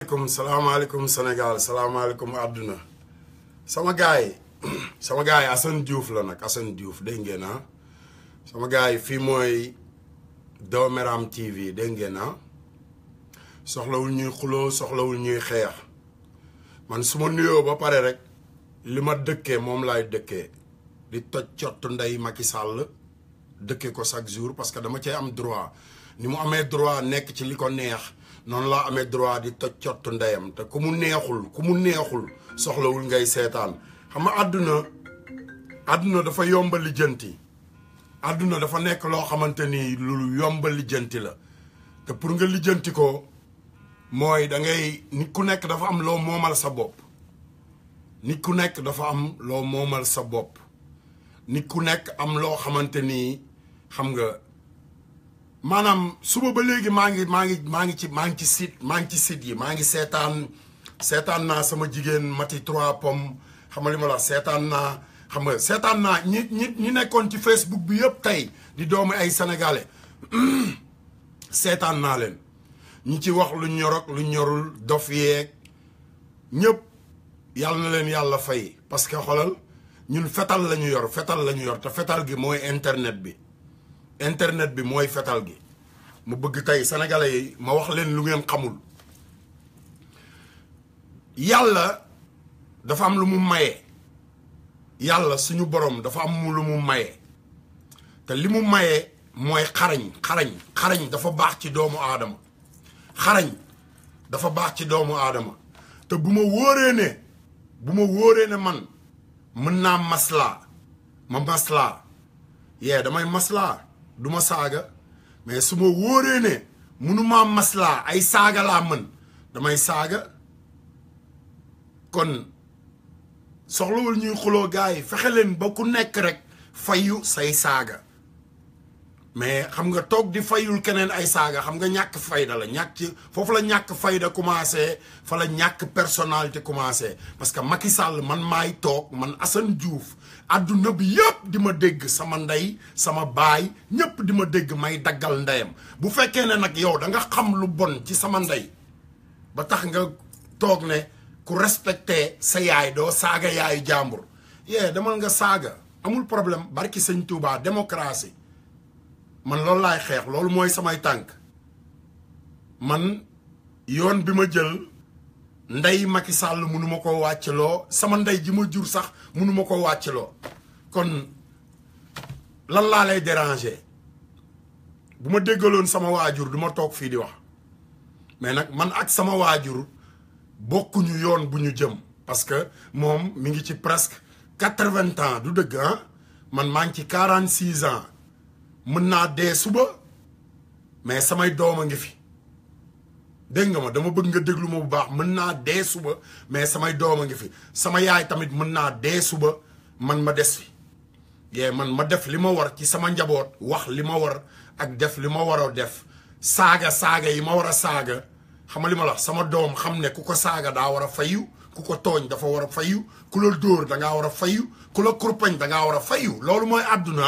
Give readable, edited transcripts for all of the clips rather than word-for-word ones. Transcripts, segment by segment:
salaamaaleykum Sénégal salaamaaleykum àdduna sama gaay yi Assane Diouf la nag Assane Diouf dégg ngeen ah sama gaay yi fii mooy Dooméram TV dégg ngeen ah soxlawul ñuy xuloo soxlawul ñuy xeex man su ma nuyoo ba pare rek li ma dëkkee moom laay dëkkee di toj cottu ndey Macky Sall dëkkee ko chaque jour parce que dama cee am droit ni mu amee droit nekk ci li ko neex noonu laa amee droit di toj cottu ndeyam te ku mu neexul soxlawul ngay seetaan xam nga àdduna dafa yomba lijjanti àdduna dafa nekk loo xamante ni lu yomba lijjanti la te pour nga lijjanti ko mooy da ngay nit ku nekk dafa am loo moomal sa bopp nit ku nekk dafa am loo moomal sa bopp nit ku nekk am loo xamante ni xam nga maanaam suba ba léegi maa ngi ci site yi maa ngi seetaan naa sama jigéen Mati 3 Pommes xam nga li ma la seetaan naa ñi nekkoon ci Facebook bi yëpp tey di doomu ay sénégalais seetaan naa leen ñi ci wax lu ñorok lu ñorul dof yeeg ñëpp yàlla na leen yàlla fay parce que xoolal ñun fetal la ñu yor te fetal gi mooy internet bi mooy fetal gi mu bëgg tey sénégalais yi ma wax leen lu ngeen xamul yàlla dafa am lu mu maye yàlla suñu borom dafa am lu mu maye te li mu maye mooy xarañ dafa baax ci doomu aadama te bu ma wóoree ne man mën naa maslaa damay maslaa du ma saaga mais su ma wóoree ne mënumaa maslaa ay saaga laa mën damay saaga kon soxlawul ñuy xuloo gars yi fexe leen ba ku nekk rek fayu say saaga mais xam nga toog di fayul keneen ay saaga xam nga ñàkk fayda la foofu la ñàkk fayda commencé fa la ñàkk personnalité commencé parce que Macky Sall man maay toog man Assane Diouf adduna bi yëpp di ma dégg sama ndey sama baay ñëpp di ma dégg may daggal ndeyam bu fekkee ne nag yow da nga xam lu bon ci sama ndey ba tax nga toog ne ku respecté sa yaay doo saaga yaayu jàmbur demal nga saaga amul problème barki sëñ Touba démocratie man loolu laay xeex loolu mooy samay tànk man yoon bi ma jël ndey Macky Sall mënu ma ko wàccloo sama ndey ji ma jur sax mënu ma ko wàccloo kon lan laa lay déranger bu ma déggaloon sama waajur du ma toog fii di wax mais nag man ak sama waajur bokkuñu yoon bu ñu jëm parce que moom mi ngi ci presque 80 ans du dëgg ah man maa ngi ci 46 ans mën naa dee suba mais samay doom a ngi fi dégg nga ma dama bëgg nga déglu ma bu baax mën naa dee suba mais samay doom a ngi fi sama yaay tamit mën naa dee suba man ma des fi man ma def li ma war ci sama njaboot wax li ma war ak def li ma war a def saaga yi ma war a saaga xam nga li ma la sama doom xam ne ku ko saaga daa war a fayu ku ko tooñ dafa war a fayu ku la dóor dangaa war a fayu ku la kurpañ dangaa war a fayu loolu mooy àdduna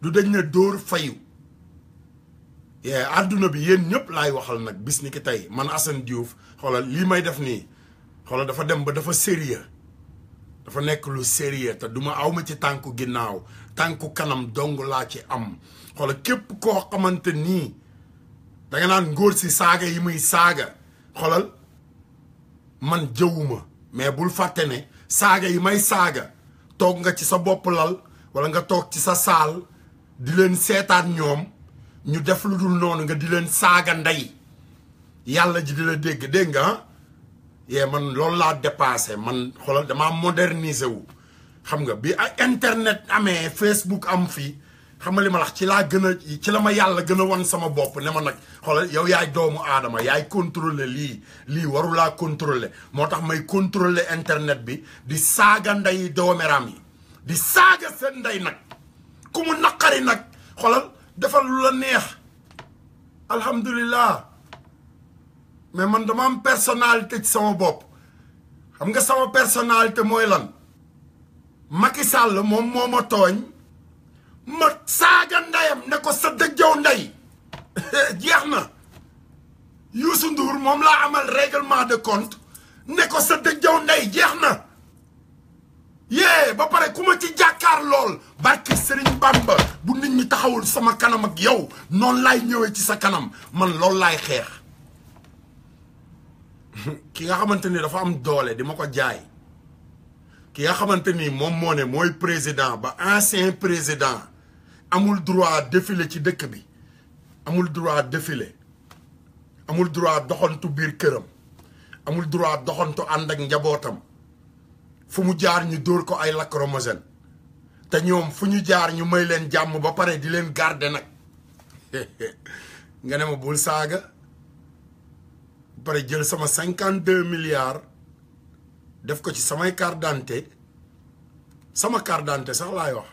du dañ ne dóor fayu àdduna bi yéen ñëpp laay waxal nag bis ni ki tey man Assane Diouf xoolal lii may def nii xoolal dafa dem ba dafa sérieux dafa nekk lu sérieux te duma awma ci tànku ginnaaw tànku kanam dong laa ci am xoolal képp koo xamante nii danga naan ngóor si saaga yi muy saaga xoolal man jëwuma mais bul fàtte ne saaga yi may saaga toog nga ci sa bopp lal wala nga toog ci sa saal di leen seetaan ñoom ñu def lu dul noonu nga di leen saaga ndey yàlla ji di la dégg nga man loolu laa dépassé man xoolal damaa moderniser wu xam nga bi internet amee Facebook am fii xam nga li ma wax ci la ma yàlla gën a wan sama bopp ne ma nag xoolal yow yaay doomu aadama yaay contrôler lii warulaa contrôler moo tax may contrôler internet bi di saaga ndey Dooméram yi di saaga seen ndey nag ku mu naqari nag xoolal defal lu la neex alhamdulilah mais man dama am personnalité ci sama bopp xam nga sama personnalité mooy lan Macky Sall moom moo ma tooñ ma saaga ndeyam ne ko sa dëjjaw ndey jeex na Youssou Ndour moom laa amal règlement de compte ne ko sa dëjjaw ndey jeex na yee ba pare ku ma ci jàkkaar lool barki Serigne Bamba bu nit ñi taxawul sama kanam ak yow noonu laay ñëwee ci sa kanam man loolu laay xeex ki nga xamante ni dafa am doole di ma ko jaay ki nga xamante ni moom moo ne mooy président ba ancien président amul droit défiler ci dëkk bi amul droit défiler amul droit doxantu biir këram amul droit doxantu ànd ak njabootam fu mu jaar ñu dóor ko ay lacrymogène te ñoom fu ñu jaar ñu may leen jàmm ba pare di leen garder nag nga ne ma bul saaga ba pare jël sama 52 milliards def ko ci samay carte d'identité sama carte d'identité sax laay wax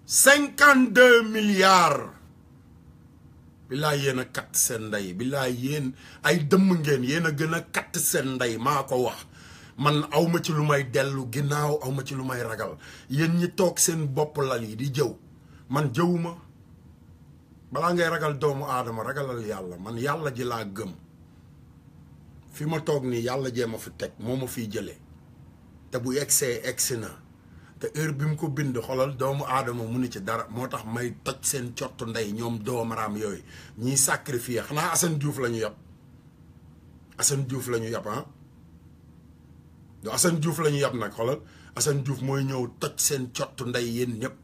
52 milliards billaay yéen a katt seen ndey billaay yéen ay dëmm ngeen yéen a gën a katt seen ndey maa ko wax man awma ci lu may dellu ginnaaw awma ci lu may ragal yéen ñi toog seen bopp lal yi di jëw man jëwuma balaa ngay ragal doomu aadama ragalal yàlla man yàlla ji laa gëm fi ma toog nii yàlla jee ma fi teg moo ma fiy jëlee te bu egsee egsi na te heure bi mu ko bind xolal doomu aadama mu ni ci dara moo tax may toj seen cottu ndey ñoom doomaraam yooyu ñiy sacrifié xanaa Assane Diouf la ñu yàpp Assane Diouf la ñu yàpp ah do Assane Diouf la ñu yàpp nag xolal Assane Diouf mooy ñëw toj seen cottu ndey yéen ñëpp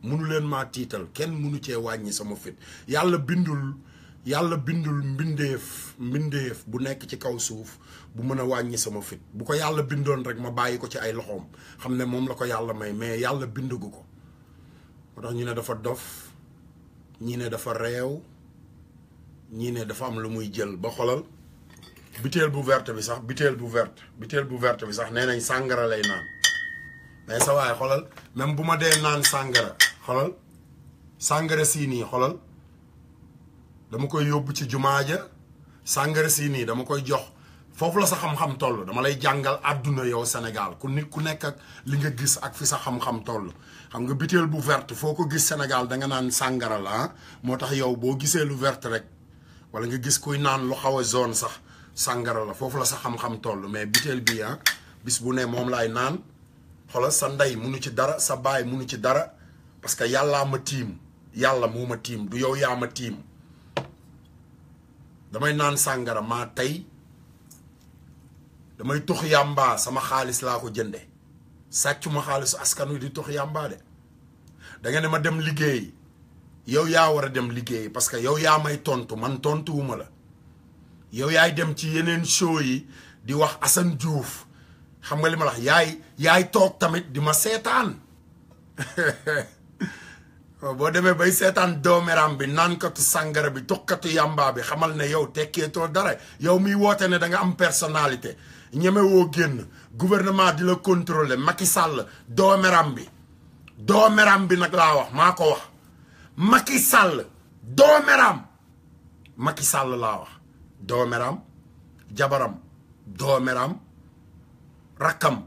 munu leen maa tiital kenn munu cee wàññi sama fit yàlla bindul mbindeef bu nekk ci kaw suuf bu mën a wàññi sama fit bu ko yàlla bindoon rek ma bàyyi ko ci ay loxoom xam ne moom la ko yàlla may mais yàlla bindugu ko moo tax ñu ne dafa dof ñii ne dafa réew ñii ne dafa am lu muy jël ba xolal butéel bu verte bi sax butéel bu verte bi sax nee nañ sàngara lay naan mais sa waaye xolal même bu ma dee naan sàngara xolal sàngara sii nii xolal dama koy yóbbu ci jumaa ja sàngara sii nii dama koy jox foofu la sa xam-xam toll dama lay jàngal àdduna yow Sénégal ku nekk ak li nga gis ak fi sa xam-xam toll xam nga butéel bu verte foo ko gis Sénégal da nga naan sàngara la moo tax yow boo gisee lu verte rek wala nga gis kuy naan lu xaw a zone sax sàngara la foofu la sa xam-xam toll mais butéel bi bis bu ne moom laay naan xoolal sa ndey munu ci dara sa baay munu ci dara parce que yàllaa ma tiim yàlla moo ma tiim du yow yaa ma tiim damay naan sàngara maa tey damay tux yàmbaa sama xaalis laa ko jënde sàccuma xaalisu askan wi di tux yàmbaa de da nga ne ma dem liggéey yow yaa war a dem liggéey parce que yow yaa may tontu man tontuwuma la yow yaay dem ci yeneen show yi di wax Assane Diouf xam nga li ma la wax yaay toog tamit di ma seetaan boo demee bay seetaan doomeram bi naankatu sàngara bi tukkatu yàmbaa bi xamal ne yow tekkeetoo dara yow miy woote ne da nga am personnalité ñeme woo génn gouvernement di la contrôler Macky Sall doomeram bi nag laa wax maa ko wax Macky Sall doomeram Macky Sall laa wax doomeram jabaram doomeram rakkam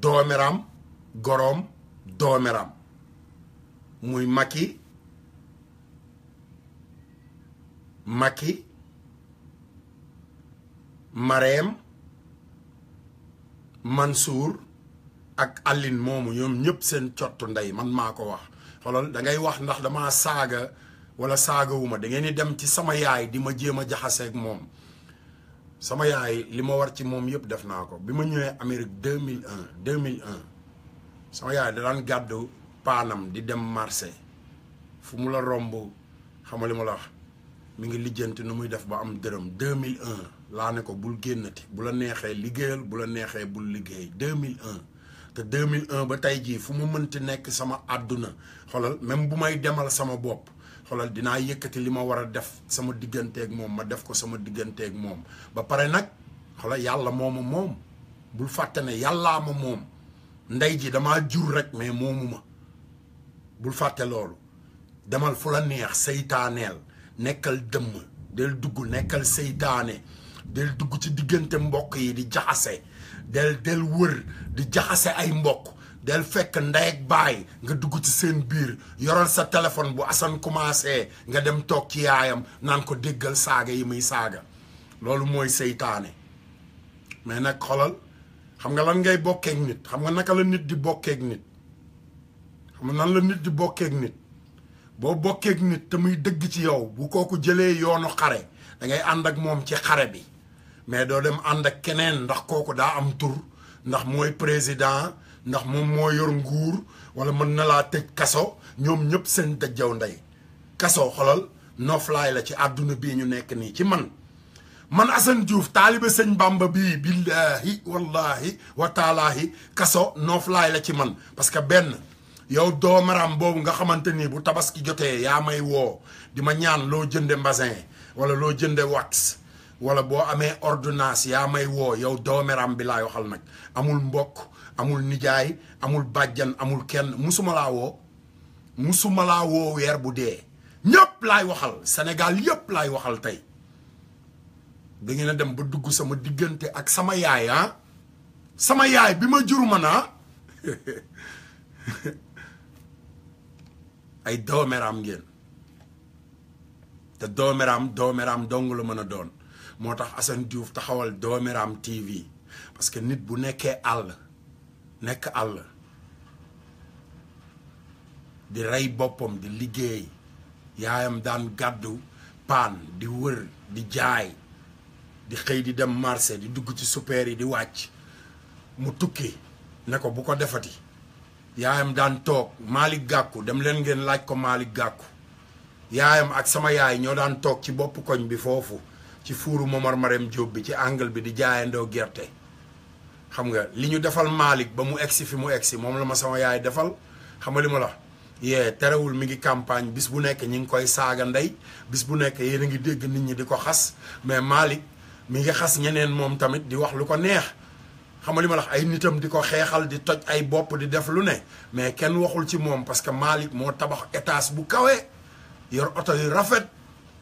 doomeram goroom doomeram muy Macky Marème Mansour ak Aline moomu ñoom ñëpp seen cottu ndey man maa ko wax xoolal da ngay wax ndax dama saaga wala saagawuma da ngeen di dem ci sama yaay di ma jéem a jaxaseeg moom sama yaay li ma war ci moom yëpp def naa ko bi ma ñëwee Amérique 2001 sama yaay da daan gàddu paanam di dem marché fu mu la romb xam nga li ma la wax mi ngi lijjanti nu muy def ba am dërëm 2001 laa ne ko bul génnati bu la neexee liggéeyal bu la neexee bul liggéey 2001 te 2001 ba tey jii fu mu mënti nekk sama àdduna xoolal même bu may demal sama bopp xoolal dinaa yëkkati li ma war a def sama digganteeg moom ma def ko sama digganteeg moom ba pare nag xoolal yàlla mooma moom bul fàtte ne yàllaa ma moom ndey ji damaa jur rek mais moomu ma bul fàtte loolu demal fu la neex seytaaneel nekkal dëmm del dugg nekkal seytaane del dugg ci diggante mbokk yi di jaxase del wër di jaxase ay mbokk del fekk ndey ak baay nga dugg ci seen biir yoral sa téléphone bu Assane commencé nga dem toog ci yaayam naan ko déggal saaga yi muy saaga loolu mooy seytaane mais nag xolal xam nga lan ngay bokkeek nit xam nga naka la nit di bokkeek nit xam nga nan la nit di bokkeek nit boo bokkeek nit te muy dëgg ci yow bu kooku jëlee yoonu xare da ngay ànd ak moom ci xare bi mais doo dem ànd ak keneen ndax kooku daa am tur ndax mooy président ndax moom moo yor nguur wala mën na laa tëj kaso ñoom ñëpp seen dëjjaw ndey kaso xolal noflaay la ci àdduna bii ñu nekk nii ci man Assane Diouf taalibe sëñ Bamba bii billahi wallahi wa taalaahi kaso noflaay la ci man parce que benn yow doomaram boobu nga xamante ni bu tabaski jotee yaa may woo di ma ñaan loo jënde mbasin wala loo jënde wax wala boo amee ordonnance yaa may woo yow doomaram bi laay waxal nag amul mbokk amul nijaay amul bàjjan amul kenn musuma laa woo weer bu dee ñëpp laay waxal Sénégal yëpp laay waxal tey da ngeen a dem ba dugg sama diggante ak sama yaay sama yaay bi ma jur ma naa ay doomeram ngeen te doomeram dong la mën a doon moo tax Assane Diouf taxawal doomeram TV parce que nit bu nekkee nekk àll di rey boppam di liggéey yaayam daan gàddu paan di wër di jaay di xëy di dem marché di dugg ci super yi di wàcc mu tukki ne ko bu ko defati yaayam daan toog Malick Gakou dem leen ngeen laaj ko Malick Gakou yaayam ak sama yaay ñoo daan toog ci bopp koñ bi foofu ci fuuru Momar Marème Diop bi ci angle bi di jaayandoo gerte xam nga li ñu defal Malick ba mu egsi fi mu egsi moom la ma sama yaay defal xam nga li ma la terewul mi ngi campagne bis bu nekk ñi ngi koy saaga ndey bis bu nekk yéen a ngi dégg nit ñi di ko xas mais Malick mi ngi xas ñeneen moom tamit di wax lu ko neex xam nga li ma la wax ay nitam di ko xeexal di toj ay bopp di def lu ne mais kenn waxul ci moom parce que Malick moo tabax étage bu kawe yor oto yu rafet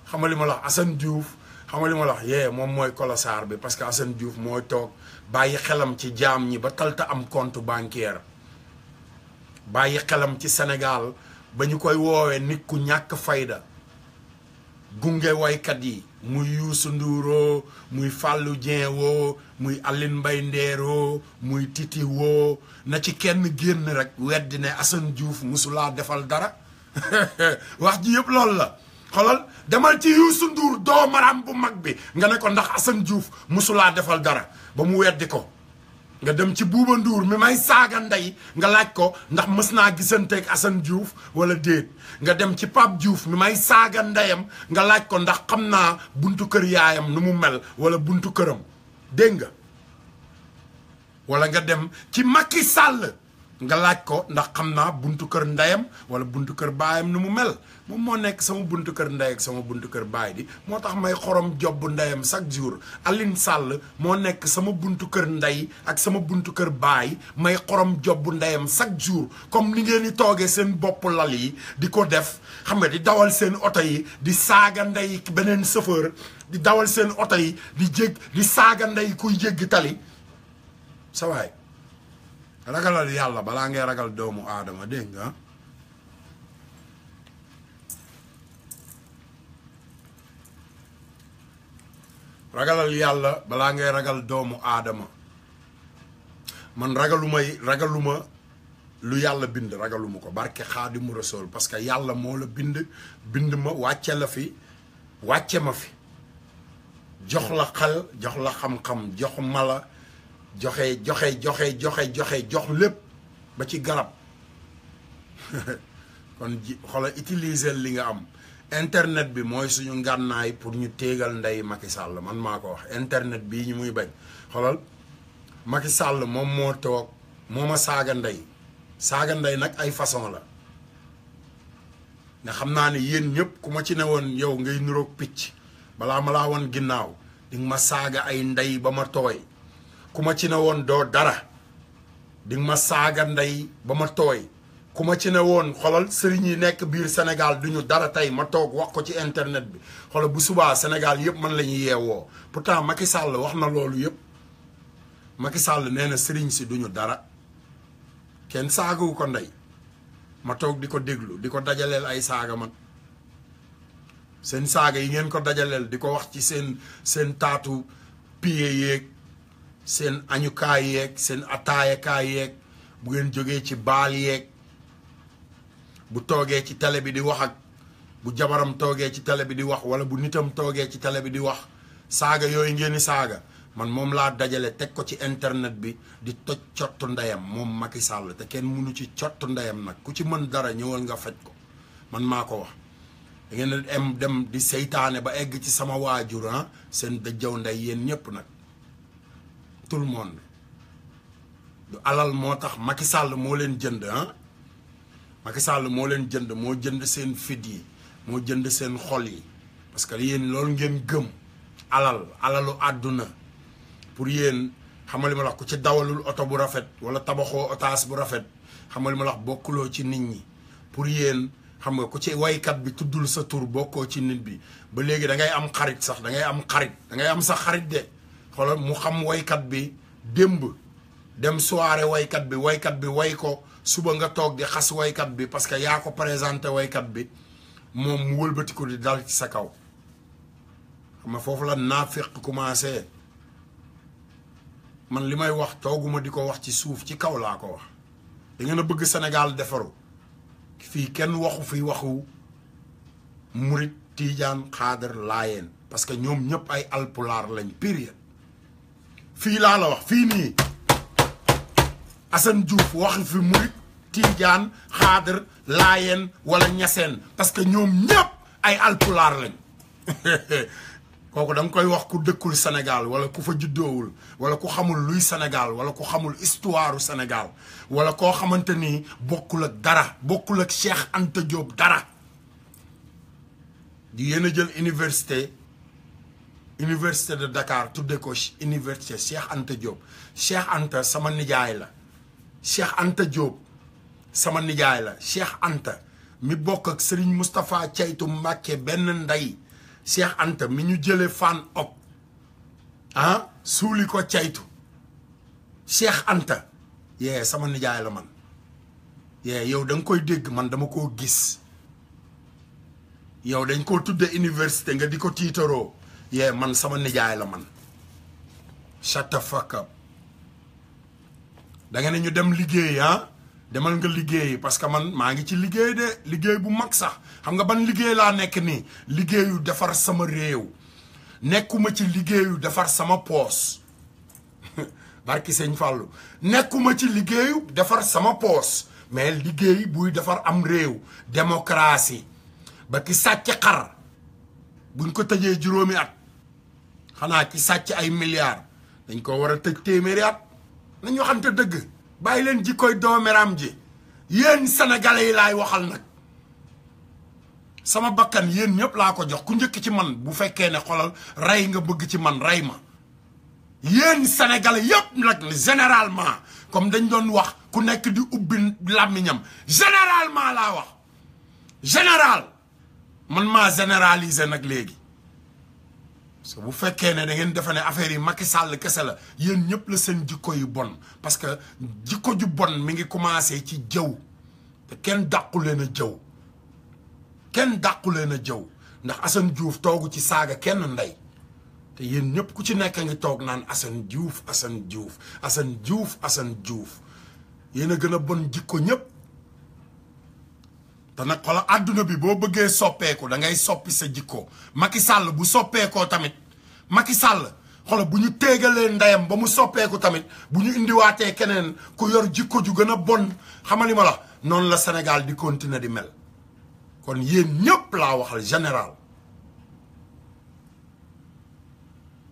xam nga li ma la wax Assane Diouf xam nga li ma la wax moom mooy colossar bi parce que Assane Diouf mooy toog bàyyi xelam ci jaam ñi ba talta am compte bancaire bàyyi xelam ci Sénégal ba ñu koy woowee nit ku ñàkk fayda gunge waykat yi muy Youssou Ndour muy Fallou Dieng woo muy Aline Mbaye Nder muy Titi woo na ci kenn génn rek weddi ne Assane Diouf musulaa defal dara wax ji yëpp loolu la xolal demal ci Youssou Ndour doomaram bu mag bi nga ne ko ndax Assane Diouf musulaa defal dara ba mu weddi ko nga dem ci Bouba Ndour mi may saaga ndey nga laaj ko ndax mës naa gisanteeg Assane Diouf wala déet nga dem ci Pape Diouf mi may saaga ndeyam nga laaj ko ndax xam naa buntu kër yaayam nu mu mel wala buntu këram dégg nga wala nga dem ci Macky Sall nga laaj ko ndax xam naa buntu kër ndeyam wala buntu kër baayam nu mu mel moom moo nekk sama buntu kër ndey ak sama buntu kër baay di moo tax may xorom jobb ndeyam chaque jour Aline Sall moo nekk sama buntu kër ndey ak sama buntu kër baay may xorom jobb ndeyam chaque jour comme ni ngeen di toogee seen bopp lal yi di ko def xam nga di dawal seen oto yi di saaga ndey beneen chauffeur di dawal seen oto yi di saaga ndey kuy jéggi tali sa waay ragalal yàlla balaa ngay ragal doomu aadama dégg nga ragalal yàlla balaa ngay ragal doomu aadama man ragaluma lu yàlla bind ragaluma ko barke Xaadimu Rasuul parce que yàlla moo la bind ma wàcce la fi wàcce ma fi jox la xel jox la xam-xam jox mala jox lépp ba ci garab kon xoolal utiliser li nga am internet bi mooy suñu ngànnaay pour ñu téegal ndey Macky Sall man maa ko wax internet bii ñu muy bañ xoolal Macky Sall moom moo toog moo ma saaga ndey nag ay façon la nga xam naa ne yéen ñëpp ku ma ci ne woon yow ngay nuroog picc balaa ma laa woon ginnaaw di nga ma saaga ay ndey ba ma tooy ku ma ci ne woon doo dara di nga ma saaga ndey ba ma tooy ku ma ci ne woon xolal sëriñ yi nekk biir Sénégal duñu dara tey ma toog wax ko ci internet bi xolal bu subaa Sénégal yëpp man la ñuy yeewoo pourtant Macky Sall wax na loolu yëpp Macky Sall nee na sëriñ si duñu dara kenn saagawu ko ndey ma toog di ko déglu di ko dajaleel ay saaga man seen saaga yi ngeen ko dajaleel di ko wax ci seen taatu piye yeeg seen añukaay yeeg seen ataayakaay yeeg bu ngeen jógee ci baal yeeg bu toogee ci télé bi di wax ak bu jabaram toogee ci télé bi di wax wala bu nitam toogee ci télé bi di wax saaga yooyu ngeen di saaga man moom laa dajale teg ko ci internet bi di toj cottu ndeyam moom Macky Sall te kenn mënu ci cottu ndeyam nag ku ci mën dara ñëwal nga faj ko man maa ko wax da ngeen dem di seytaane ba egg ci sama waajur seen dëjjaw ndey yéen ñëpp nag tout le monde du alal moo tax Macky Sall moo leen jënd Macky Sall moo leen jënd moo jënd seen fit yi moo jënd seen xol yi parce que yéen loolu ngeen gëm alalu àdduna pour yéen xamal li ma la wax ku ci dawalul oto bu rafet wala tabaxoo otaas bu rafet xamal li ma la wax bokkuloo ci nit ñi pour yéen xam nga ku ci waykat bi tuddul sa tur bokkoo ci nit bi ba léegi da ngay am xarit sax da ngay am xarit da ngay am sax xarit de xoolal mu xam waykat bi démb dem soirée waykat bi way ko suba nga toog di xas waykat bi parce que yaa ko présenté waykat bi moom mu wëlbati ko di dal ci sa kaw xam nga foofu la naafiq commencé man li may wax tooguma di ko wax ci suuf ci kaw laa ko wax da ngeen a bëgg Sénégal defaru fii kenn waxu fi waxu murit tiijaan xaadar laayeen parce que ñoom ñëpp ay alpulaar lañ période fii laa la wax fii nii Assane Diouf waxu fi murit tiijaan xaadar laayeen wala ñaseen parce que ñoom ñëpp ay alpulaar lañ kooku da nga koy wax ku dëkkul Sénégal wala ku fa juddoowul wala ku xamul luy Sénégal wala ku xamul histoire u Sénégal wala koo xamante ni bokkul ak dara bokkul ak Cheikh Anta Diop dara di yéen a jël université de Dakar tudde ko université Cheikh Anta Diop Cheikh Anta sama nijaay la Cheikh Anta Diop sama nijaay la Cheikh Anta mi bokk ak Serigne Moustapha Ceytu Mbàkke benn ndey Cheikh Anta mi ñu jële fan op suuli ko caytu Cheikh Anta yee sama nijaay la man yee yow da nga koy dégg man dama koo gis yow dañ koo tudde université nga di ko tiitaroo yee man sama nijaay la man shut the fuck up da nga ne ñu dem liggéey demal nga liggéey parce que man maa ngi ci liggéey de liggéey bu mag sax xam nga ban liggéey laa nekk nii liggéeyu defar sama réew nekkuma ci liggéeyu defar sama poos barki sëñ Fallou nekkuma ci liggéeyu defar sama poos mais liggéey buy defar am réew démocratie ba ki sàcc xar buñ ko tëjee juróomi at xanaa ki sàcc ay milliards dañ ko war a tëj téeméeri at nañu waxante dëgg bàyyi leen jikkoy doomeram ji yéen sénégalais yi laay waxal nag sama bakkan yéen ñëpp laa ko jox ku njëkk ci man bu fekkee ne xolal rey nga bëgg ci man rey ma yéen sénégalais yëpp nag généralement comme dañ doon wax ku nekk di ubbi làmmiñam généralement laa wax général man maa généraliser nag léegi parce que bu fekkee ne da ngeen defe ne affaire yi Macky Sall kese la yéen ñëpp la seen jikko yu bon parce que jikko ju bon mi ngi commencé ci jëw te kenn dàqu leen a jëw kenn dàqu leen a jëw ndax Assane Diouf toogu ci saaga kenn ndey te yéen ñëpp ku ci nekk ngi toog naan Assane Diouf Assane Diouf Assane Diouf Assane Diouf yéen a gën a bon jikko ñëpp te nag xoolal àdduna bi boo bëggee soppeeku da ngay soppi sa jikko Macky Sall bu soppeekoo tamit Macky Sall xoolal bu ñu téegalee ndeyam ba mu soppeeku tamit bu ñu indiwaatee keneen ku yor jikko ju gën a bon xamali ma la noonu la Sénégal di continuer di mel kon yéen ñëpp laa waxal général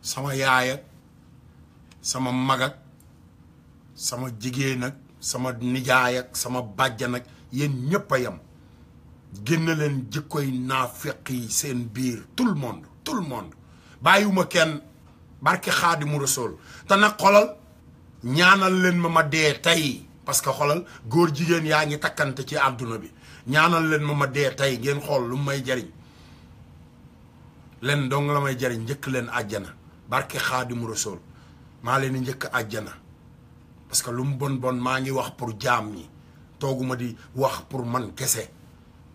sama yaay ak sama mag ak sama jigéen ak sama nijaay ak sama bàjjan ak yéen ñëpp a yem génn leen jikkoy naafeq yi seen biir tout le monde bàyyiwuma kenn barke Xaadimu Rasuul te nag xolal ñaanal leen ma dee tey parce que xolal góor jigéen yaa ngi takkante ci àdduna bi ñaanal leen ma dee tey ngeen xool lu may jariñ leen dong la may jariñ njëkk leen àjjana barke Xaadimu Rasuul maa leen di njëkk àjjana parce que lu mu bon maa ngi wax pour jaam ñi tooguma di wax pour man kese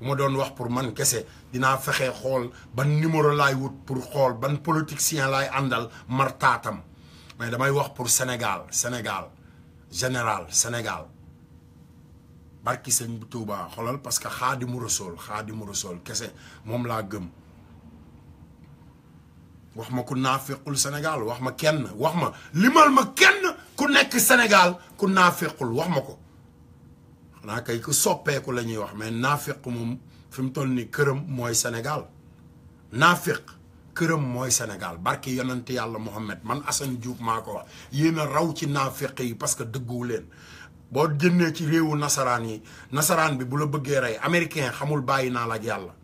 bu ma doon wax pour man kese dinaa fexe xool ban numéro laay wut pour xool ban politicien laay àndal martaatam mais damay wax pour Sénégal général Sénégal barki sëñ bu Tuubaa xoolal parce que Xaadimu Rasuul kese moom laa gëm wax ma ku naafequl Sénégal wax ma kenn wax ma limal ma kenn ku nekk Sénégal ku naafequl wax ma ko xanaa kay ku soppeeku la ñuy wax mais naafeq moom fi mu toll ni këram mooy Sénégal naafeq këram mooy Sénégal barki yonent yàlla Muhammad man Assane Diouf maa ko wax yéen a raw ci naafeq yi parce que dëgguwu leen boo génnee ci réewu nasaraan yi nasaraan bi bu la bëggee rey américain xamul bàyyi naa la ak yàlla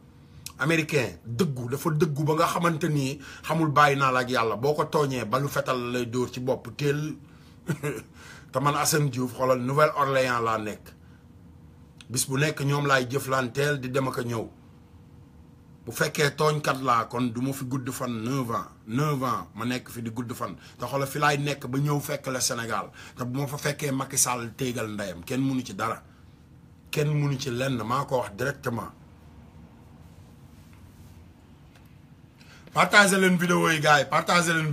américain dëggu dafa dëggu ba nga xamante ni xamul bàyyi naa la ak yàlla boo ko tooñee balu fetal lay dóor ci bopp teel te man Assane Diouf xoolal Nouvelle-Orléans laa nekk bis bu nekk ñoom laay jëflanteel di dem ak a ñëw bu fekkee tooñkat laa kon du ma fi gudd fan 9 ans ma nekk fi di gudd fan te xoolal fi laay nekk ba ñëw fekk la Sénégal te bu ma fa fekkee Macky Sall téegal ndeyam kenn mënu ci dara kenn mënu ci lenn maa ko wax directement. partagez leen vidéo yi gars yi partagez leen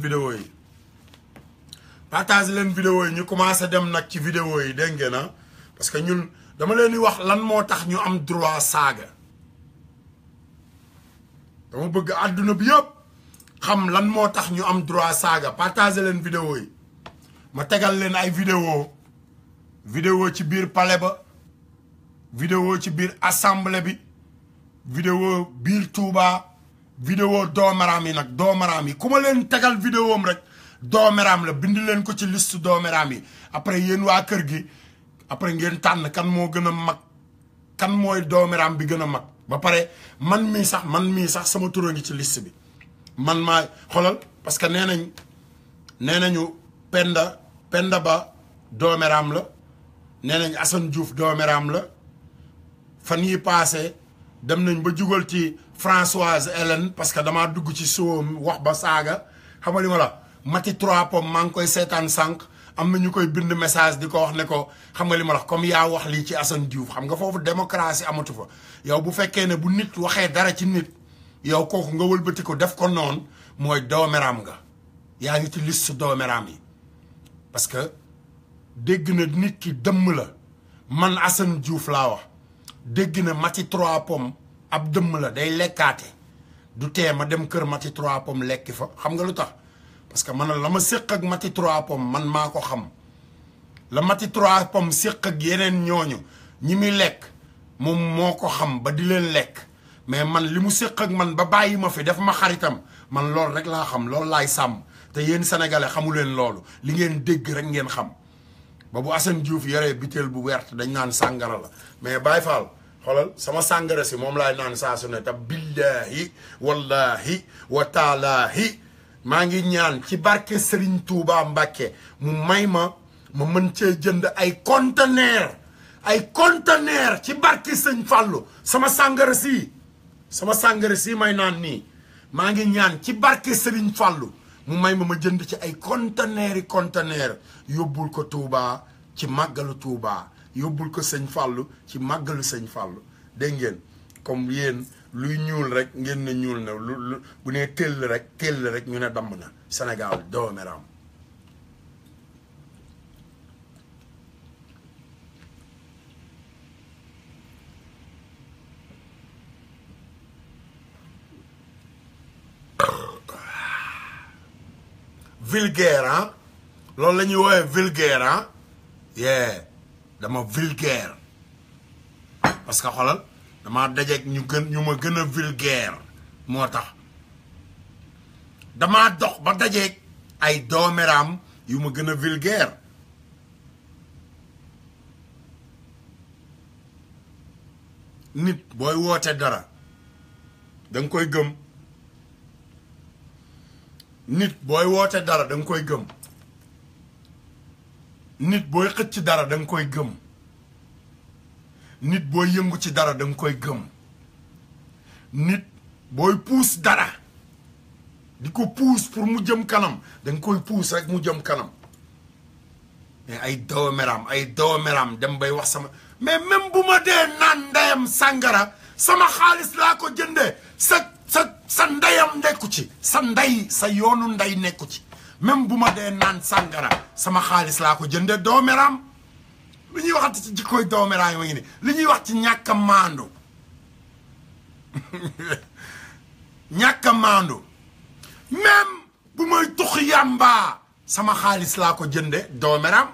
vidéo yi ñu commencé dem nag ci vidéo yi dégg ngeen na parce que ñun dama leen di wax lan moo tax ñu am droit saaga dama bëgg àdduna bi yëpp xam lan moo tax ñu am droit saaga partagez leen vidéo yi ma tegal leen ay vidéo ci biir palais ba vidéo ci biir assemblée bi vidéo biir Touba vidéo doomeraam yi nag doomeraam yi ku ma leen tegal vidéo am rek doomeraam la bind leen ko ci liste doomeraam yi après yéen waa kër gi après ngeen tànn kan moo gën a mag kan mooy doomeraam bi gën a mag ba pare man mii sax sama tur a ngi ci liste bi man maa xoolal parce que nee nañu Penda Ba doomeraam la nee nañ Assane Diouf doomeraam la fan yi passé dem nañ ba jugal ci Françoise Hélène parce que damaa dugg ci soom wax ba saaga xam nga li ma la Mati 3 Pommes maa ngi koy seetaan sànq am na ñu koy bind message di ko wax ne ko xam nga li ma la comme yaa wax lii ci Assane Diouf xam nga foofu démocratie amatu fa yow bu fekkee ne bu nit waxee dara ci nit yow kooku nga wëlbati ko def ko noonu mooy doomeraam nga yaa ngi ci liste doomeraam yi parce que dégg na nit ki dëmm la man Assane Diouf laa wax dégg na Mati 3 Pommes ab dëmm la day lekkaate du tee ma dem kër Mati 3 Pommes lekki fa xam nga lu tax parce que man la ma séq ak Mati 3 Pommes man maa ko xam la Mati 3 Pommes séq ak yeneen ñooñu ñi muy lekk moom moo ko xam ba di leen lekk mais man li mu séq ak man ba bàyyi ma fi def ma xaritam man loolu rek laa xam loolu laay sàmm te yéen sénégalais xamu leen loolu li ngeen dégg rek ngeen xam ba bu Assane Diouf yoree butéel bu wert dañ naan sàngara la mais Baye Fall xoolal sama sàngara si moom laay naan saa su ne te billahi wallahi wa taalaahi maa ngi ñaan ci barke Serigne Touba Mbacké mu may ma mën cee jënd ay conteneur ci barke Sëñ Fallou sama sàngara si may naan nii maa ngi ñaan ci barke Serigne Fallou mu may ma jënd ci ay conteneur yóbbul ko Touba ci màggalu Touba yóbbul ko Sëñ Fallou ci màggalu Sëñ Fallou dégg ngeen comme yéen luy ñuul rek ngeen ne ñuul na lu bu nee tell rek ñu ne damm na Sénégal doomeram vulgaire ah loolu la ñuy woowee vulgaire ah dama vulgaire parce que xoolal damaa dajeeg ñu ma gën a vulgaire moo tax damaa dox ba dajeeg ay doomeraam yu ma gën a vulgaire nit booy woote dara danga koy gëm nit booy woote dara danga koy gëm nit booy xëcc dara danga koy gëm nit booy yëngu ci dara danga koy gëm nit booy puus dara di ko puus pour mu jëm kanam danga koy puus rek mu jëm kanam mais ay doomeram dem bay wax sama mais même bu ma dee naan ndeyam sàngara sama xaalis laa ko jëndee sa ndeyam nekku ci sa ndey sa yoonu ndey nekku ci même bu ma dee naan sàngara sama xaalis laa ko jëndee doomeram li ñuy waxati ci jikkooy doomeram yi ma ngi ni li ñuy wax ci ñàkk a maandu ñàkk a maandu même bu may tux yàmbaa sama xaalis laa ko jënde doomeram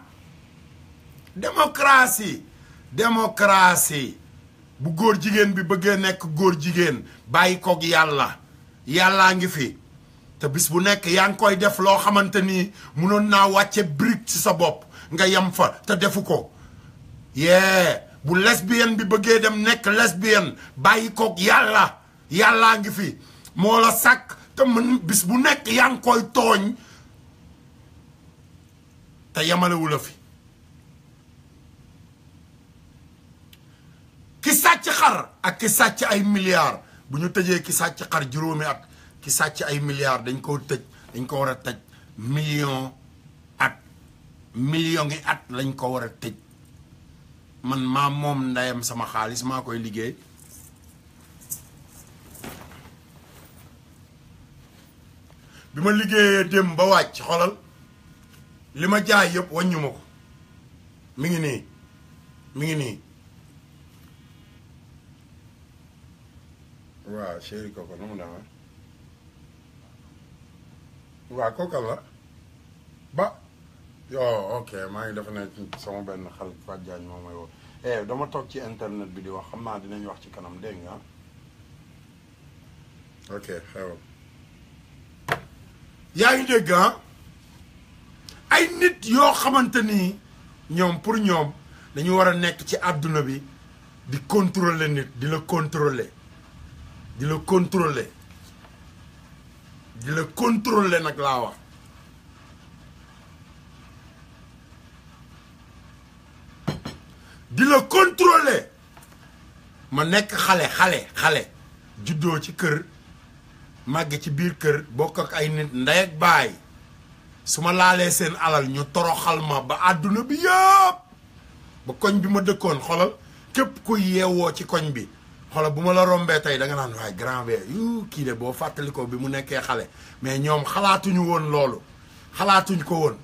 démocratie bu góor jigéen bi bëggee nekk góor jigéen bàyyi koog yàllaa ngi fi te bis bu nekk yaa ngi koy def loo xamante ni munoon naa wàcce brique ci sa bopp nga yem fa te defu ko bu lesbienne bi bëggee dem nekk lesbienne bàyyi koog yàllaa ngi fi moo la sàkk te mën bis bu nekk yaa ngi koy tooñ te yamalewu la fi ki sàcc xar ak ki sàcc ay milliards bu ñu tëjee ki sàcc xar juróomi at ki sàcc ay milliards dañ ko war a tëj million yi at lañ ko war a tëj man maa moom ndeyam sama xaalis maa koy liggéey bi ma liggéeyee dem ba wàcc xolal li ma jaay yëpp wàññu ma ko mi ngi nii waaw chéri koko nu mu demee waaw kooka la ba yoo ok maa ngi dafa ne sama benn xarit Fatou Diagne moo may woo dama toog ci internet bi di wax xam naa dinañ wax ci kanam dégg nga ok xewal yaa ngi dégg ay nit yoo xamante ni ñoom pour ñoom dañu war a nekk ci àdduna bi di contrôler nit di la contrôler nag laa wax di la contrôler ma nekk xale juddoo ci kër màgg ci biir kër bokk ak ay nit ndey ak baay su ma laalee seen alal ñu toroxal ma ba àdduna bi yëpp ba koñ bi ma dëkkoon xolal képp ku yeewoo ci koñ bi xoolal bu ma la rombee tey da nga naan waaye grand bi kii de boo fàttalikoo bi mu nekkee xale mais ñoom xalaatuñu woon loolu xalaatuñ ko woon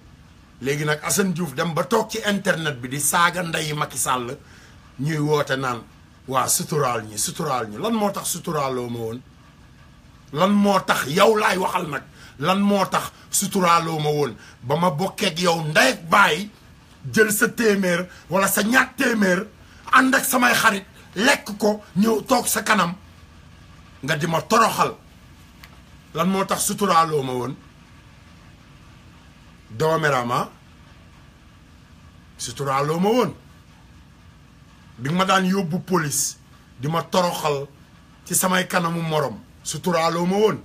léegi nag Assane Diouf dem ba toog ci internet bi di saaga ndeyi Macky Sall ñuy woote naan waa suturaal ñi lan moo tax suturaaloo ma woon lan moo tax yow laay waxal nag lan moo tax suturaaloo ma woon ba ma bokkeeg yow ndey ak baay jël sa téeméer wala sa ñaat téeméer ànd ak samay xarit lekk ko ñëw toog sa kanam nga di ma toroxal lan moo tax suturaaloo ma woon doomerama suturaaloo ma woon bi nga ma daan yóbbu police di ma toroxal ci samay kanamu morom suturaaloo ma woon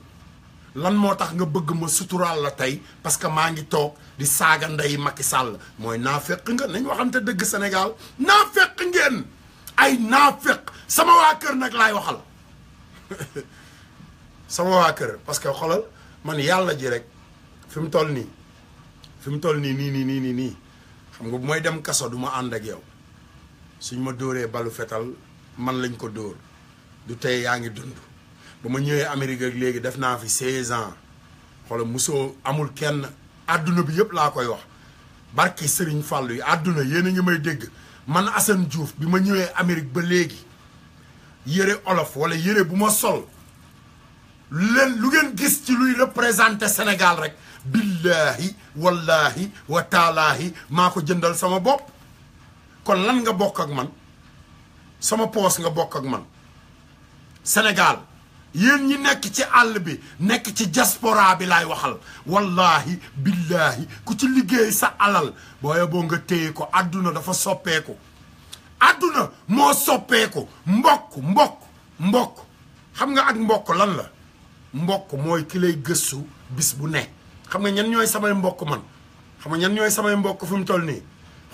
lan moo tax nga bëgg ma suturaal la tey parce que maa ngi toog di saaga ndey Macky Sall mooy naafeq nga nañ waxante dëgg Sénégal naafeq ngeen ay naafeq sama waa kër nag laay waxal sama waa kër parce que xolal man yàlla ji rek fi mu toll nii nii xam nga bu may dem kaso du ma ànd ak yow suñ ma dóoree balu fetal man lañ ko dóor du tey yaa ngi dund ba ma ñëwee Amérique ak léegi def naa fi 16 ans xoolal musoo amul kenn àdduna bi yëpp laa koy wax barki Serigne Fallou yi àdduna yéen a ngi may dégg man Assane Diouf bi ma ñëwee Amérique ba léegi yére olof wala yére bu ma sol lu ngeen gis ci luy représenter Sénégal rek billahi wallahi wa taalaahi maa ko jëndal sama bopp kon lan nga bokk ak man sama poos nga bokk ak man Sénégal yéen ñi nekk ci àll bi nekk ci diaspora bi laay waxal wallahi billahi ku ci liggéey sa alal booye boo nga téye ko àdduna dafa soppeeku àdduna moo soppeeku mbokk xam nga ak mbokk lan la mbokk mooy ki lay gëstu bis bu ne xam nga ñan ñooy samay mbokk man xam nga ñan ñooy samay mbokk fi mu toll nii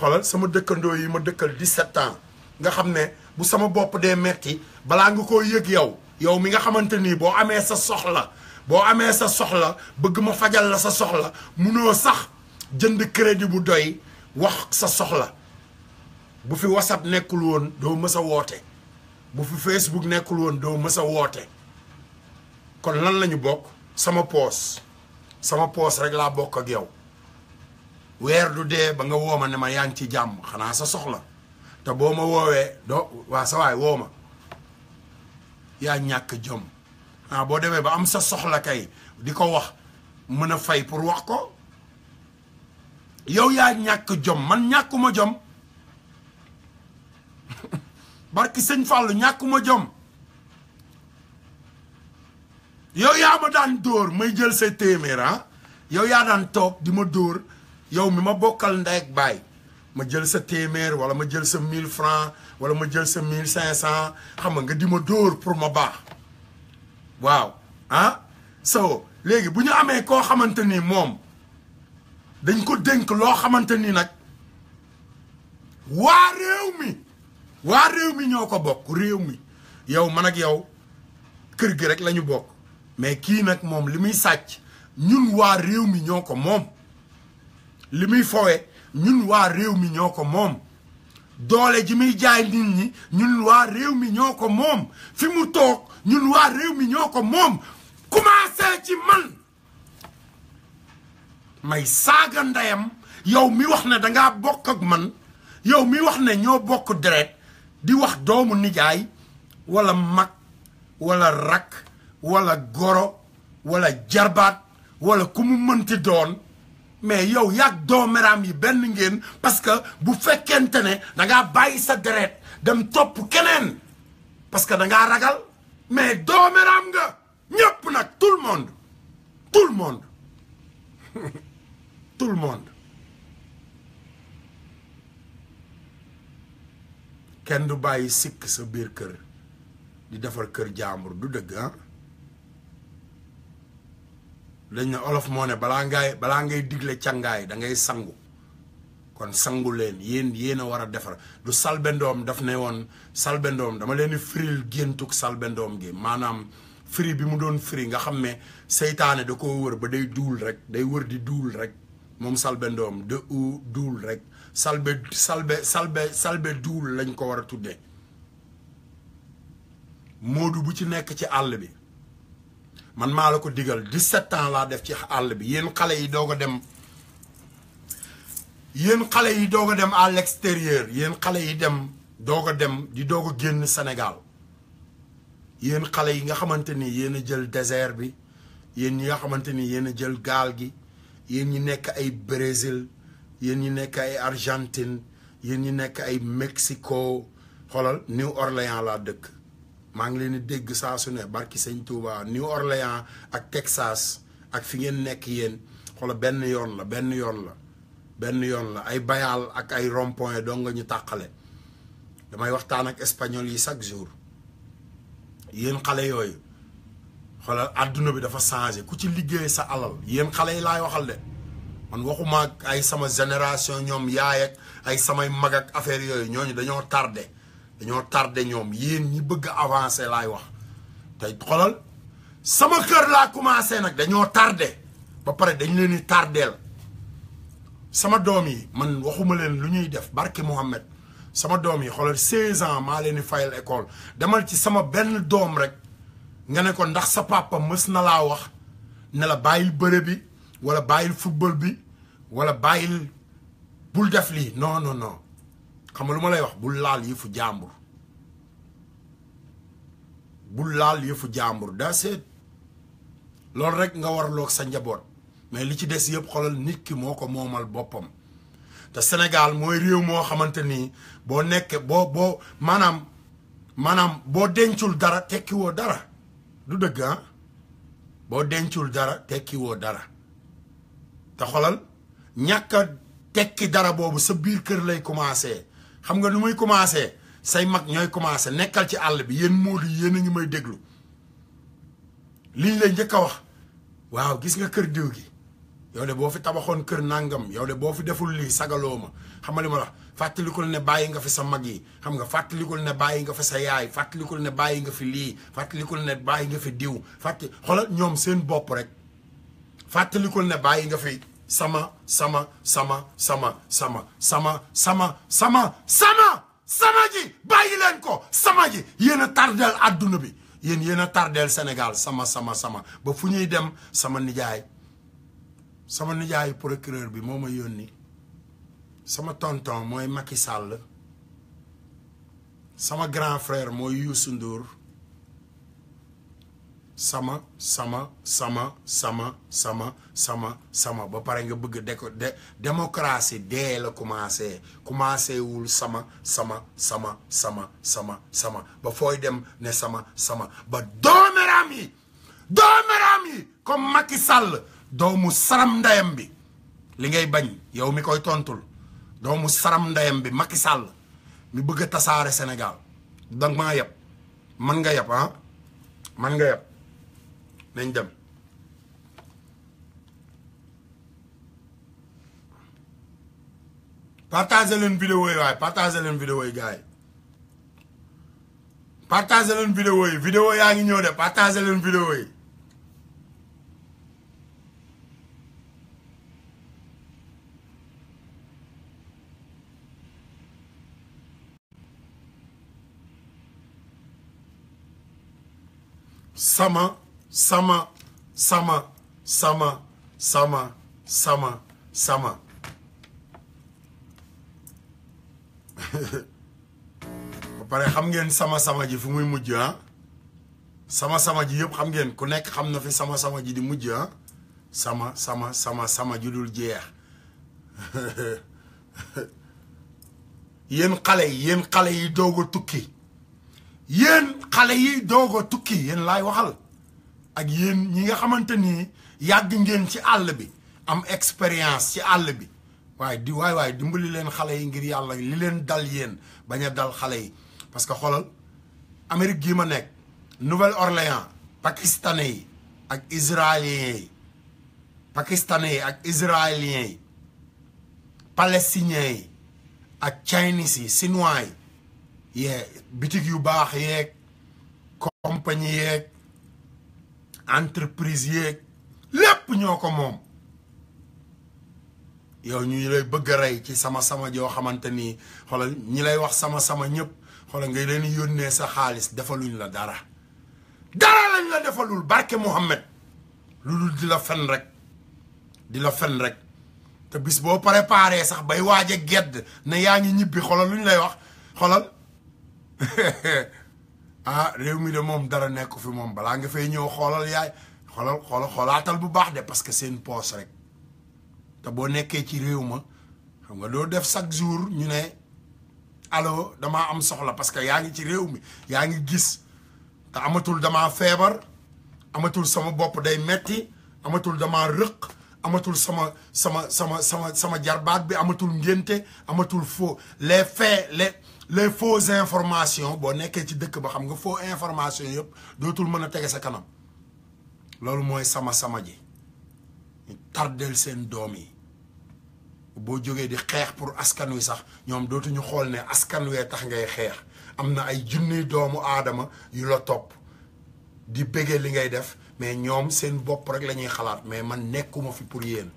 xoolal sama dëkkandoo yi ma dëkkal 17 ans nga xam ne bu sama bopp dee metti balaa nga koo yëg yow mi nga xamante nii boo amee sa soxla bëgg ma fajal la sa soxla munoo sax jënd crédit bu doy wax sa soxla bu fi WhatsApp nekkul woon doo mës a woote bu fi Facebook nekkul woon doo mës a woote kon lan lañu bokk sama poos rek laa bokk ak yow weer du dee ba nga wooma ne ma yaa ngi ci jàmm xanaa sa soxla te boo ma woowee doo waa sa waay woo ma yaa ñàkk jom boo demee ba am sa soxla kay di ko wax mën a fay pour wax ko yow yaa ñàkk jom man ñàkkuma jom barki sëñ Fallou ñàkkuma jom yow yaa ma daan dóor may jël sa téeméer yow yaa daan toog di ma dóor yow mi ma bokkal ndey ak baay ma jël sa téeméer wala ma jël sa 1000 francs wala ma jël sa 1500 xam nga di ma dóor pour ma baax waaw so léegi bu ñu amee koo xamante ni moom dañ ko dénk loo xamante ni nag waa réew mi ñoo ko bokk réew mi yow man ak yow kër gi rek lañu bokk mais kii nag moom li muy sàcc ñun waa réew mi ñoo ko moom li muy fowe ñun waa réew mi ñoo ko moom doole ji muy jaay nit ñi ñun waa réew mi ñoo ko moom fi mu toog ñun waa réew mi ñoo ko moom commencé ci man may saaga ndeyam yow mi wax ne dangaa bokk ak man yow mi wax ne ñoo bokk deret di wax doomu nijaay wala mag wala rak wala goro wala jarbaat wala ku mu mënti doon mais yow yàgg doomeraam yi benn ngeen parce que bu fekkente ne dangaa bàyyi sa deret dem topp keneen parce que dangaa ragal mais doomeraam nga ñépp nag tout le monde tout le monde kenn du bàyyi sikk sa biir kër di defar kër jaambur du dëgg dañ ne olof moo ne balaa ngay digle cangaay da ngay sangu kon sangu leen yéen a war a defar du salbendoom daf ne woon salbendoom dama leen di firil géntug salbendoom gi maanaam firi bi mu doon firi nga xam ne seytaane da koo wër ba day duul rek day wër di duul rek moom salbendoom duul rek salbe duul lañ ko war a tuddee moodu bu ci nekk ci àll bi man maa la ko digal 17 ans laa def ci àll bi yéen xale yi doog a dem à l'extérieur yéen xale yi dem doog a dem di doog a génn Sénégal yéen xale yi nga xamante ni yéen a jël désert bi yéen ñi nga xamante ni yéen a jël gaal gi yéen ñi nekk ay Brésil yéen ñi nekk ay Argentine yéen ñi nekk ay Mexico xoolal New Orleans laa dëkk maa ngi leen di dégg saa su ne barki sëñ Touba New Orleans ak Texas ak fi ngeen nekk yéen xoolal benn yoon la ay bayal ak ay rond-point dong nga ñu tàqale damay waxtaan ak espagnol yi chaque jour yéen xale yooyu xoolal àdduna bi dafa changé ku ci liggéey sa alal yéen xale yi laay waxal de man waxuma ak ay sama génération ñoom yaay ak ay samay mag ak affaire yooyu ñooñu dañoo tardé ñoom yéen ñi bëgg avancé laay wax tey xoolal sama kër laa commencé nag dañoo tardé ba pare dañ leen di tardeel sama doom yi man waxuma leen lu ñuy def barke Mohamed sama doom yi xoolal 16 ans maa leen di fayal école demal ci sama benn doom rek nga ne ko ndax sa papa mës na laa wax ne la bàyyil bëre bi wala bàyyil football bi wala bàyyil bul def lii non xam nga lu ma lay wax bul laal yëfu jàmbur daa seet loolu rek nga warloog sa njaboot mais li ci des yëpp xoolal nit ki moo ko moomal boppam te Sénégal mooy réew moo xamante ni boo nekkee boo maanaam boo dencul dara tekkiwoo dara du dëgg boo dencul dara tekkiwoo dara te xoolal ñàkk a tekki dara boobu sa biir kër lay commencé xam nga nu muy commencé say mag ñooy commencé nekkal ci àll bi yéen moodu yéen a ngi may déglu liñ lay njëkk a wax waaw gis nga kër diw gi yow de boo fi tabaxoon kër nangam yow de boo fi deful lii sagaloo ma xam nga li ma la fàttalikul ne bàyyi nga fi sa mag yi xam nga fàttalikul ne bàyyi nga fi sa yaay fàttalikul ne bàyyi nga fi lii fàttalikul ne bàyyi nga fi diw xoolal ñoom seen bopp rek fàttalikul ne bàyyi nga fi sama ji bàyyi leen ko sama ji yéen a tardeel àdduna bi yéen a tardeel Sénégal sama ba fu ñuy dem sama nijaay procureur bi moo ma yónni sama tonton mooy Macky Sall sama grand frère mooy Youssou Ndour sama ba pare nga bëgg démocratie dee la commencé wul sama ba fooy dem ne sama ba dooméram yi comme Macky Sall doomu saram ndeyam bi li ngay bañ yow mi koy tontul doomu saram ndeyam bi Macky Sall mi bëgg a tasaare Sénégal danga maa yeb man nga yeb ah man nga yeb nañ dem partagé leen vidéo yi waaye partagé leen vidéo yi gars yi partagé leen vidéo yi vidéo yaa ngi ñëw de partagé leen vidéo yi sama ba pare xam ngeen sama ji fu muy mujj ah sama ji yëpp xam ngeen ku nekk xam na fi sama ji di mujj ah sama ju dul jeex yéen xale yi doog a tukki yéen xale yi doog a tukki yéen laay waxal ak yéen ñi nga xamante ni yàgg ngeen ci àll bi am expérience ci àll bi waaye dimbali leen xale yi ngir yàlla li leen dal yéen bañ a dal xale yi parce que xoolal Amérique gii ma nekk Nouvelle-Orléans pakistanais yi ak israéliens yi palestiniens yi ak chinese yi chinois yi yee bitig yu baax yeeg compagnie yeeg entreprise yeeg lépp ñoo ko moom yow ñu lay bëgg a rey ci sama joo xamante ni xoolal ñi lay wax sama ñëpp xoolal ngay leen yónnee sa xaalis defaluñ la dara lañ la defalul barke Muhammad lu dul di la fen rek te bis boo préparé sax bay waaj a gedd ne yaa ngi ñibbi xoolal luñ lay wax xoolal ah réew mi de moom dara nekk fi moom balaa nga fay ñëw xoolal yaay xoolaatal bu baax de parce que seen poos rek te boo nekkee ci réew ma xam nga doo def chaque jour ñu ne allo damaa am soxla parce que yaa ngi ci réew mi yaa ngi gis te amatul damaa feebar amatul sama bopp day metti amatul damaa rëq amatul sama jarbaat bi amatul ngénte amatul faux les faits les fausses informations boo nekkee ci dëkk ba xam nga faux information yëpp dootul mën a tege sa kanam loolu mooy sama ji ñu tardel seen doom yi boo jógee di xeex pour askan wi sax ñoom dootuñu xool ne askan wee tax ngay xeex am na ay junniy doomu aadama yu la topp di bëggee li ngay def mais ñoom seen bopp rek la ñuy xalaat mais man nekkuma fi pour yéen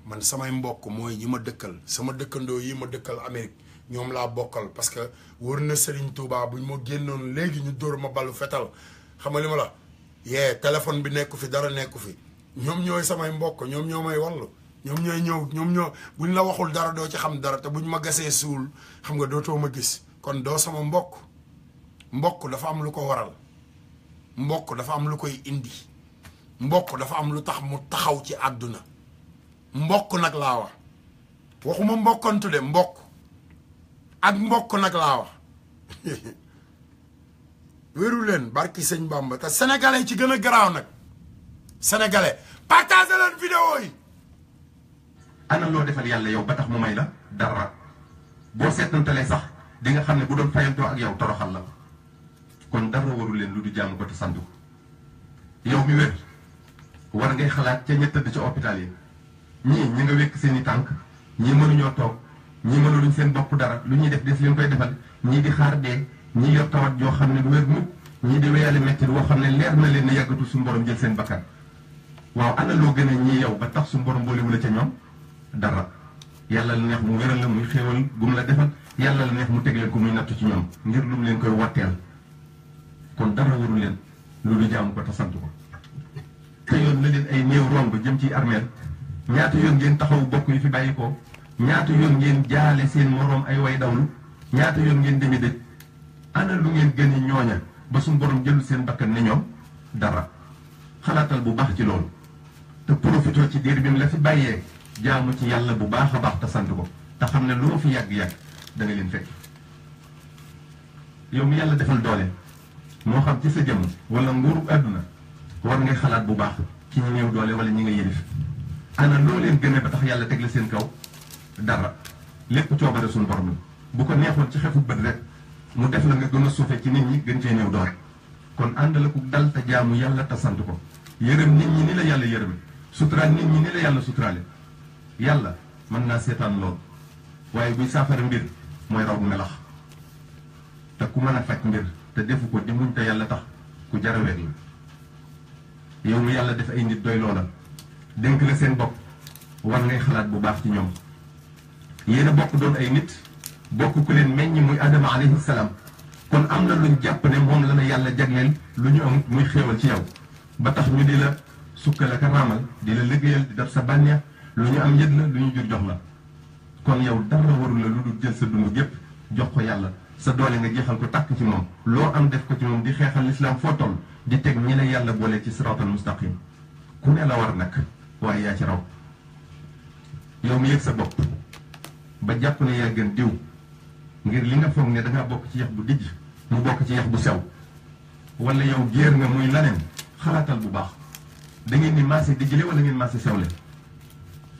man samay mbokk mooy ñi ma dëkkal sama dëkkandoo yi ma dëkkal Amérique ñoom laa bokkal parce que wër na Serigne Touba buñ ma génnoon léegi ñu dóor ma balu fetal xam nga li ma la téléphone bi nekku fi dara nekku fi ñoom ñooy samay mbokk ñoom ñoo may wallu ñoom ñooy ñëw buñ la waxul dara doo ci xam dara te buñ ma gasee suul xam nga dootoo ma gis kon doo sama mbokk dafa am lu ko waral mbokk dafa am lu koy indi mbokk dafa am lu tax mu taxaw ci àdduna mbokk nag laa wax waxuma mbokkantu de mbokk ak mbokk nag laa wax wéru leen barki sëñ Bamba te sénégalais ci gën a garaaw nag sénégalais partagé leen vidéo yi ana loo defal yàlla yow ba tax mu may la dara boo seetantalee sax di nga xam ne bu doon fayantoo ak yow toroxal la kon dara warul leen lu du jàmm ko te sandu yow mi wér war ngay xalaat ca ña tëdd ca hôpital yi ñi nga wékk seen i tànk ñii mënuñoo toog ñii mënuluñ seen bopp dara lu ñuy def des leen koy defal ñii di xaar dee ñii yor tawat yoo xam ne du wér mukk ñii di wéyale métti woo xam ne leer na leen ne yàggatul suñu borom jël seen bakkan waaw ana loo gën a ñii yow ba tax suñu borom boole wu la ca ñoom dara. yàlla la neex mu wéral la muy xéewal gum la defal yàlla la neex mu teg leen ko muy nattu ci ñoom ngir lu mu leen koy wotteel kon dara warul leen loolu jaamu ko te sant ko. te yoon na leen ay néew romb jëm ci armeel ñaata yoon ngeen taxaw bokk yi fi bàyyi ko ñaata yoon ngeen jaale seen moroom ay way dawlu ñaata yoon ngeen demi dëj ana lu ngeen gën a ñooña ba suñu borom jëlu seen bakkan ne ñoom dara. xalaatal bu baax ci loolu te profitoo ci diir bi mu la fi bàyyee jaamu ci yàlla bu baax a baax te sant ko te xam ne lu ma fi yàgg-yàgg da nga leen fekk. yow mi yàlla defal doole moo xam ci sa jëmm wala nguuru àdduna war ngay xalaat bu baax ci ñi néew doole wala ñi nga yëlif ana loo leen gënee ba tax yàlla teg la seen kaw dara. lépp coobare suñu borom la bu ko neexoon ci xefu bët rek mu def la nga gën a suufe ci nit ñi gën cee néew doole. kon àndala ku dal te jaamu yàlla te sant ko yërëm nit ñi ni la yàlla yërëme suturaal nit ñi ni la yàlla suturaale. yàlla mën naa seetaan lool waaye buy saafara mbir mooy raw melax te ku mën a faj mbir te defu ko di muñ te yàlla tax ku jar a wér la. yow mi yàlla def ay nit doy loola dénk la seen bopp war ngay xalaat bu baax ci ñoom. yéen a bokk doon ay nit bokk ku leen meññ muy Adama alayhi salaam kon am na luñ jàpp ne moom la na yàlla jagleel lu ñu am muy xéewal ci yow ba tax ñu di la sukkal ak raamal di la liggéeyal di def sa bànneex lu ñu am yëg la lu ñu jur jox la. kon yow dara warul la lu dul jël sa dund gépp jox ko yàlla sa doole nga jeexal ko tàkk ci moom loo am def ko ci moom di xeexal lislaam foo toll di teg ñi la yàlla boole ci siraatal mustaqim ku ne la war nag waaye yaa ci raw. yow mi yëg sa bopp ba jàpp ne yaa gën diw ngir li nga foog ne dangaa bokk ci yax bu dijj mu bokk ci yax bu sew wala yow géer nga muy laneen xalaatal bu baax da ngeen ni maase dijjle wala ngeen maase sewle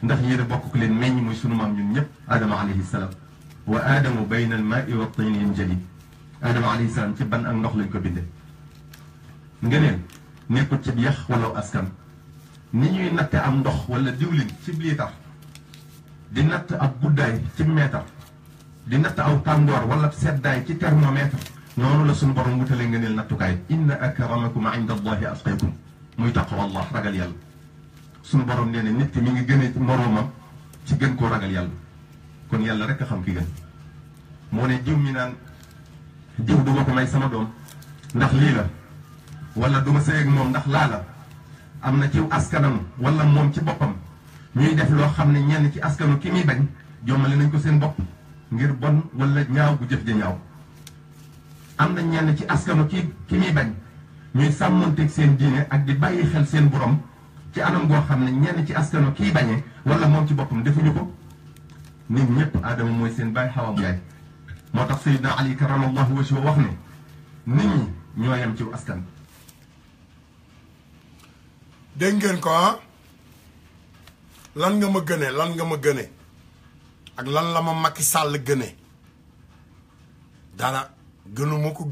ndax yéen a bokk ku leen meññ muy sunu maam ñun ñëpp Adama alayhi salaam wa aadamu bayna al maai wa tin yanjali. Adama alayhi salaam ci ban ak ndox lañ ko bindee. ngeneen nekkul ci yax wala askan ni ñuy natte am ndox wala diwlin ci liitar di natt ab guddaay ci meetar di natt aw tàngoor wala seddaay ci thermomètre noonu la suñu borom wutale ngeeneel nattukaay. inna akramakum inda allahi atqakum muy taqwallah ragal yàlla. suñu borom nee na nit ki mi ngi gënee ci moroomam ci gën koo ragal yàlla kon yàlla rek a xam ki gën. moo ne diw mi naan diw du ma ko may sama doom ndax lii la wala du ma sëy ak moom ndax laa la am na ci askanam wala moom ci boppam ñuy def loo xam ne ñenn ci askanu ki muy bañ jommale nañ ko seen bopp ngir bon wala ñaaw bu jëf ja ñaaw. am na ñenn ci askanu ki muy bañ ñuy sàmmanteeg seen diine ak di bàyyi xel seen borom ci anam goo xam ne ñenn ci askanu kii bañee wala moom ci boppam defuñu ko. nit ñëpp aadama mooy seen baay xawa mu yaay moo tax Seydina Ali karamallahu wajhahu wax ne nit ñi ñoo yem ci askan. dégg ngeen ko lan nga ma gëne lan nga ma gëne ak lan la ma Macky Sall gëne dara gënuma ko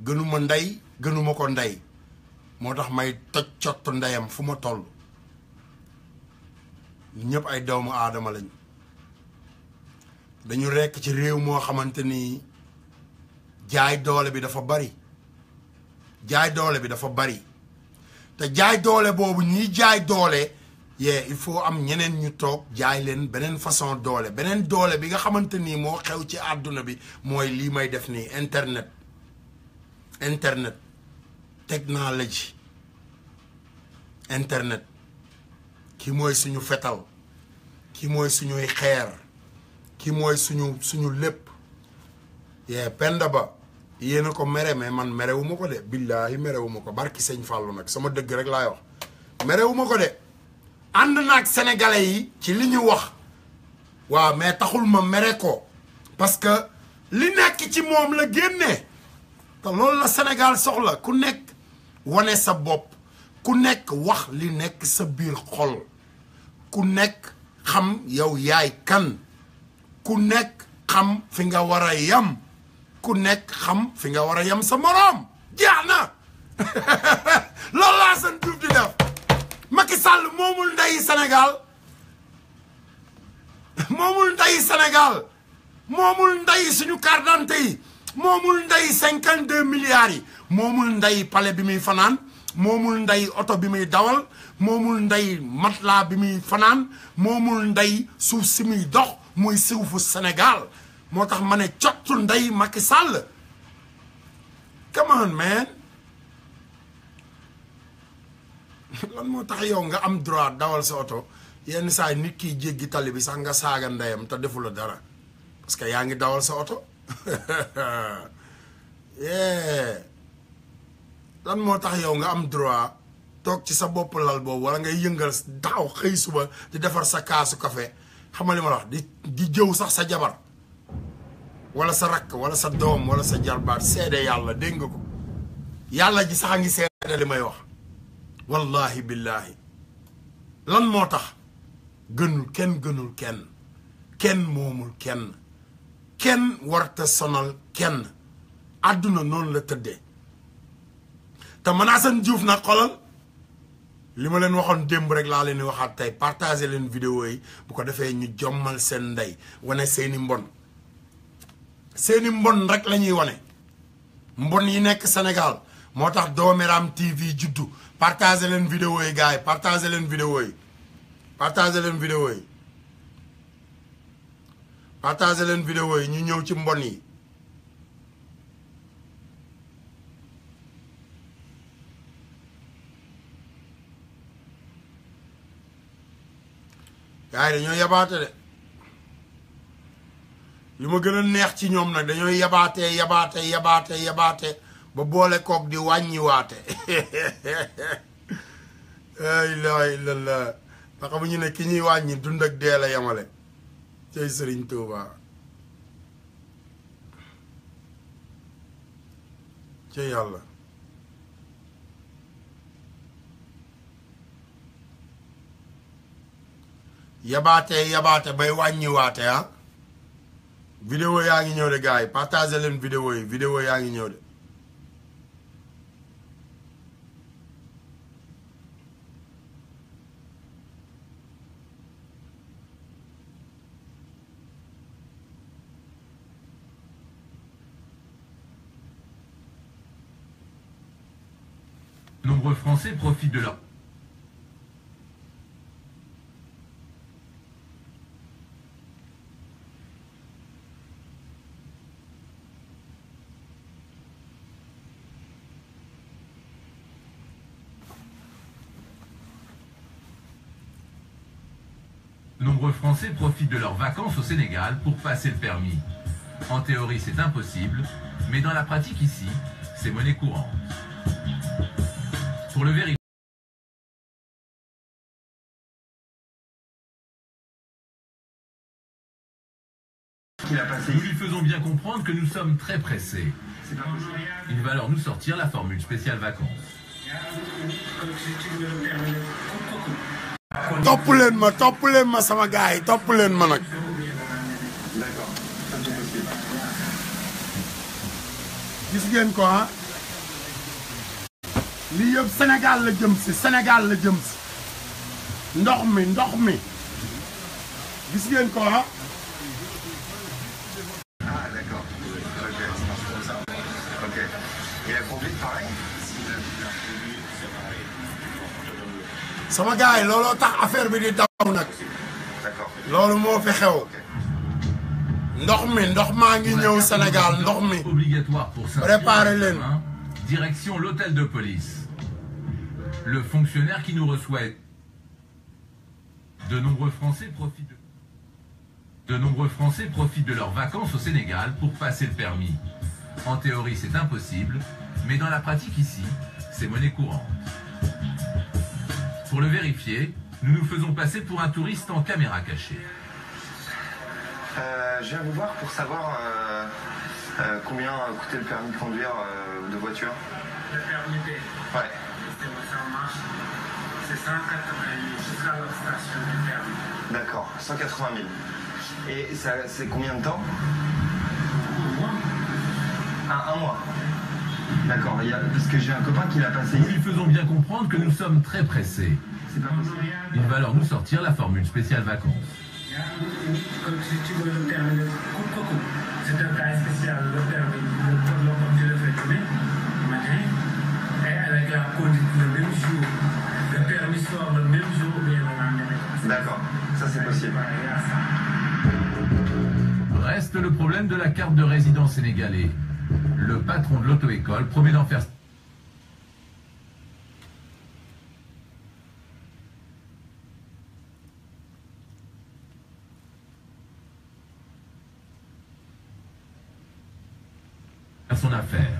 gënuma ndey gënuma ko ndey moo tax may toj cott ndeyam fu ma toll. ñëpp ay doomu aadama lañ dañu rekk ci réew moo xamante ni jaay doole bi dafa bari te jaay doole boobu ñiy jaay doole il faut am ñeneen ñu toog jaay leen beneen façon doole beneen doole bi nga xamante ni moo xew ci àdduna bi mooy lii may def nii internet technologie internet ki mooy suñu fetal ki mooy suñuy xeer ki mooy suñu lépp Penda Ba yéen a ko mere mais man merewuma ko de billaahi merewuma ko barki sëñ Fallou nag sama dëgg rek laay wax merewuma ko de ànd naag sénégalais yi ci li ñu wax waaw mais taxul ma mere ko parce que li nekk ci moom la génnee te loolu la Sénégal soxla ku nekk wane sa bopp ku nekk wax li nekk sa biir xol ku nekk xam yow yaay kan ku nekk xam fi nga war a yam ku nekk xam fi nga war a yam sa moroom jeex na loolu laa seen Diouf di def Macky Sall moomul ndeyi Sénégal moomul ndeyi Sénégal moomul ndeyi suñu carte d'identité yi moomul ndeyi 52 milliards yi moomul ndeyi palais bi muy fanaan moomul ndey oto bi muy dawal moomul ndey matelas bi muy fanaan moomul ndey suuf si muy dox muy suufu Sénégal moo tax ma ne cottu ndey Macky Sall come on man lan moo tax yow nga am droit dawal sa oto yenn saa nit kiy jéggi tali bi sax nga saaga ndeyam te defu la dara parce que yaa ngi dawal sa oto lan moo tax yow nga am droit toog ci sa bopp lal boobu wala ngay yëngal daaw xëy suba di defar sa kaasu café xam nga li ma la wax di jëw sax sa jabar wala sa rakk wala sa doom wala sa jarbaat seede yàlla dégg nga ko yàlla ji sax a ngi seede li may wax wallahi billahi lan moo tax gënul kenn kenn moomul kenn warta sonal kenn àdduna noonu la tëddee te man Assane Diouf nag xolal li ma leen waxoon démb rek laa leen di waxaat tey partager leen vidéo yi bu ko defee ñu jommal seen ndey wane seeni mbon rek la ñuy wane mbon yi nekk Sénégal moo tax Dooméram TV juddu partager leen vidéo yi gars yi partager leen vidéo yi partager leen vidéo yi partager leen vidéo yi ñu ñëw ci mbon yi gars yi dañoo yabaate de li ma gën a neex ci ñoom nag dañoo yabaate ba boole kook di wàññiwaate la ilaha illallah ndax bu ñu ne ki ñuy wàññi dund ak dee la yamale cay Sëriñ Tuuba cay yàlla yabaate bay wàññiwaate ah vidéo yaa ngi ñëw de gars yi partagé leen vidéo yaa ngi ñëw de Nombreux Français profitent de leur... Nombreux Français profitent de leurs vacances au Sénégal pour passer le permis. En théorie, c'est impossible, mais dans la pratique ici, c'est monnaie courante. Pour le vérifier, nous lui faisons bien comprendre que nous sommes très pressés. Il va alors nous sortir la formule spéciale vacances. topp leen ma sama gars yi topp leen ma nag gis ngeen ko ah lii yëpp Sénégal la jëm si ndox mi gis ngeen ko ah d'accord ok et la conduite pareil sama gars yi looloo tax affaire bi di daw nag loolu moo fi xew ndox maa ngi ñëw Sénégal ndox mi obligatoire pour préparez leen direction l'hôtel de police. Le fonctionnaire qui nous reçoit. De nombreux Français profitent de leurs vacances au Sénégal pour passer le permis. En théorie, c'est impossible, mais dans la pratique ici, c'est monnaie courante. Pour le vérifier, nous nous faisons passer pour un touriste en caméra cachée. Je viens vous voir pour savoir combien coûtait le permis de conduire de voiture. Le permis B. Ouais. Ça marche. C'est 180 000 jusqu'à l'obtention du permis. D'accord, 180 000. Et c'est combien de temps? Un mois. D'accord, parce que j'ai un copain qui l'a passé. Nous lui faisons bien comprendre que nous sommes très pressés. C'est pas possible. Il va alors nous sortir la formule spéciale vacances. Si tu veux le permis de coucou, c'est un cas spécial, le permis, comme tu le fais tourner, matin, Après, avec la conduite le même jour, le permis sort le même jour, mais le lendemain. D'accord, ça c'est possible. Reste le problème de la carte de résident sénégalais. Le patron de l'auto-école promet d'en faire son affaire.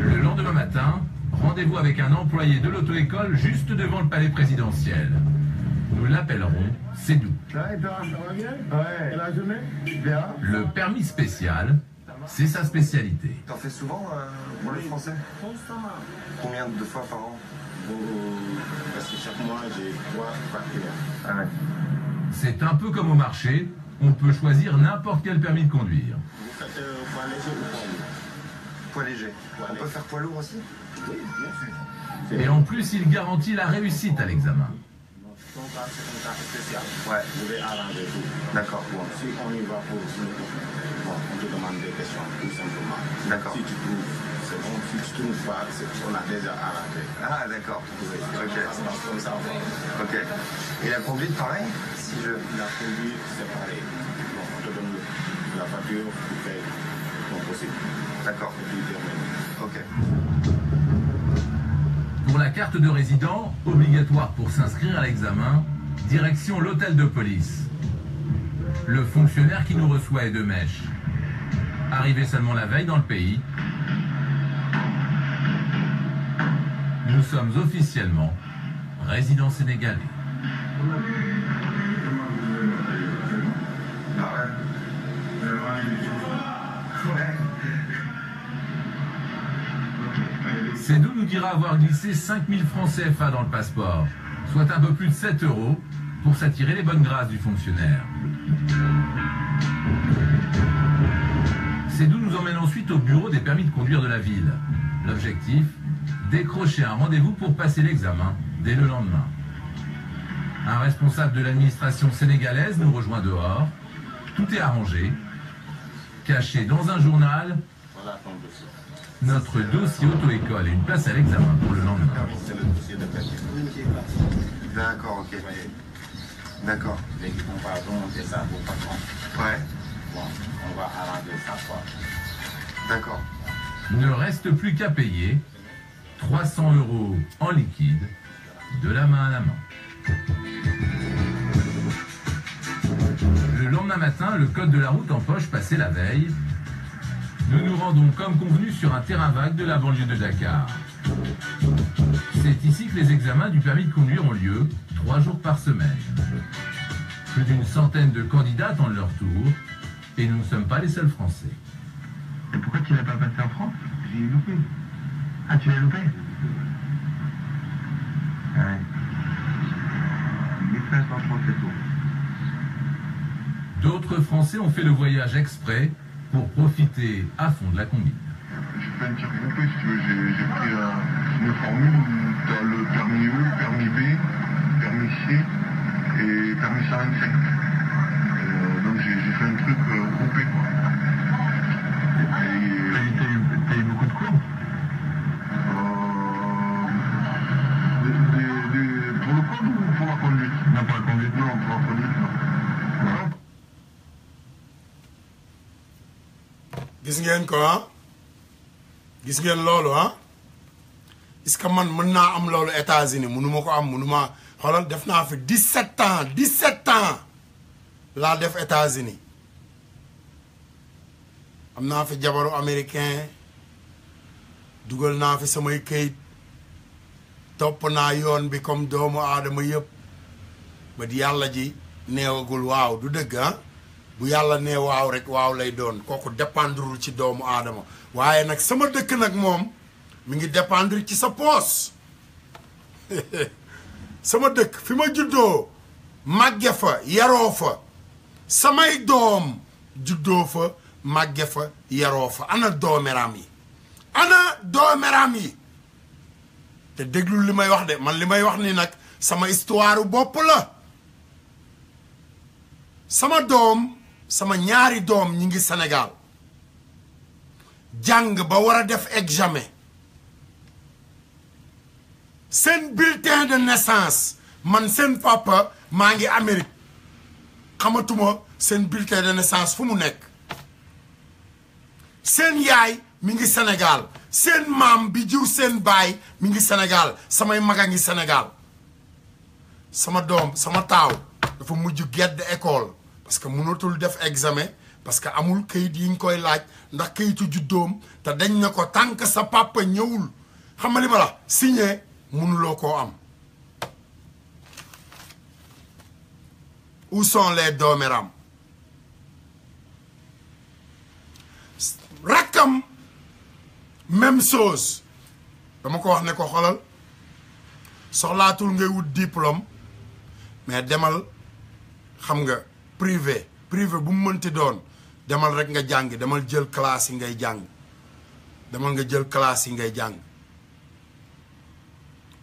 Le lendemain matin, rendez-vous avec un employé de l'auto-école juste devant le palais présidentiel. Nous l'appellerons Sédou. Ouais, toi, ça va bien? Ouais. Et la journée? Bien. Le permis spécial, c'est sa spécialité. T'en fais souvent pour le français? Constamment. Combien de fois par an? Parce que chaque mois, j'ai 3 clients. Ah ouais. C'est un peu comme au marché, on peut choisir n'importe quel permis de conduire. Vous faites poids léger ou poids lourd? Poids léger. On peut faire poids lourd aussi? Oui, bien sûr. Et en plus, il garantit la réussite à l'examen. Ton cas, c'est un cas spécial. Ouais. Je vais arranger tout. D'accord. Bon, si on y va pour bon, on te demande des questions, tout simplement. D'accord. Si tu trouves, c'est bon. Si tu ne trouves pas, on a déjà arrangé. Ah d'accord. Oui. Ok. Ça se passe comme ça. Ok. Et la conduite, pareil? Si je... La conduite, c'est pareil. Bon, on te donne la voiture, tu fais ton possible. D'accord. Et puis, termine. Ok. Pour la carte de résident, obligatoire pour s'inscrire à l'examen, direction l'hôtel de police. Le fonctionnaire qui nous reçoit est de mèche. Arrivé seulement la veille dans le pays, nous sommes officiellement résidents sénégalais. Sédou nous dira avoir glissé 5000 francs CFA dans le passeport, soit un peu plus de 7 € pour s'attirer les bonnes grâces du fonctionnaire. Sédou nous emmène ensuite au bureau des permis de conduire de la ville. L'objectif, décrocher un rendez-vous pour passer l'examen dès le lendemain. Un responsable de l'administration sénégalaise nous rejoint dehors. Tout est arrangé. Caché dans un journal, Voilà ton dossier. notre dossier auto-école et une place à l'examen pour le lendemain. C'est le dossier de permis. D'accord, ok. D'accord. Les comparaisons, c'est ça pour patron. Ouais. Bon, on va arranger ça, quoi. D'accord. Ne reste plus qu'à payer 300 € en liquide, de la main à la main. Le lendemain matin, le code de la route en poche passé la veille, nous nous rendons comme convenu sur un terrain vague de la banlieue de Dakar. C'est ici que les examens du permis de conduire ont lieu, 3 jours par semaine. Plus d'une centaine de candidats attendent leur tour, et nous ne sommes pas les seuls Français. Et pourquoi tu l'as pas passé en France? J'ai loupé. Ah, tu l'as loupé? Ouais. 1500 francs, c'est tout. D'autres Français ont fait le voyage exprès pour profiter à fond de la combine. J'ai fait un petit regroupé, si tu veux. J'ai pris une formule où tu as le permis E, permis B, permis C et permis 125. Donc j'ai fait un truc groupé, quoi. T'as eu beaucoup de cours? Pour le code ou pour la conduite? Non, pour la conduite, non, pour la conduite, non. gis ngeen ko ah gis ngeen loolu ah est-ce que man mën naa am loolu États-Unis mënuma ko am mënuma xoolal def naa fi 17 ans laa def États-Unis am naa fi jabaru américain dugal naa fi samay këyit topp naa yoon bi comme doomu aadama yëpp ba di yàlla ji neewagul waaw du dëgg ah bu yàlla nee waaw rek waaw lay doon kooku dépendrul ci doomu aadama waaye nag sama dëkk nag moom mi ngi dépendre ci sa poos sama dëkk fi ma juddoo màgge fa yaroo fa samay doom juddoo fa màgge fa yaroo fa ana doomeram yi te déglu li may wax de man li may wax ni nag sama histoire bopp la sama ñaari doom ñi ngi Sénégal jàng ba war a def examen seen bulletin de naissance man seen papa maa ngi Amérique xamatuma seen bulletin de naissance fu mu nekk seen yaay mi ngi Sénégal seen maam bi jur seen baay mi ngi Sénégal samay maga ngi Sénégal sama doom sama taaw dafa mujj gedd école parce que mënatul def examen parce que amul kayit yi ñu koy laaj ndax kayitu juddoom te dañ na ko tant que sa papa ñëwul xam nga li ma la signé mënuloo koo am où sont les dooméram rakkam même chose dama ko wax ne ko xolal soxlaatul ngay wut diplôme mais demal xam nga privé bu mu mënti doon demal rek nga jàng demal jël classe yi ngay jàng demal nga jël classe yi ngay jàng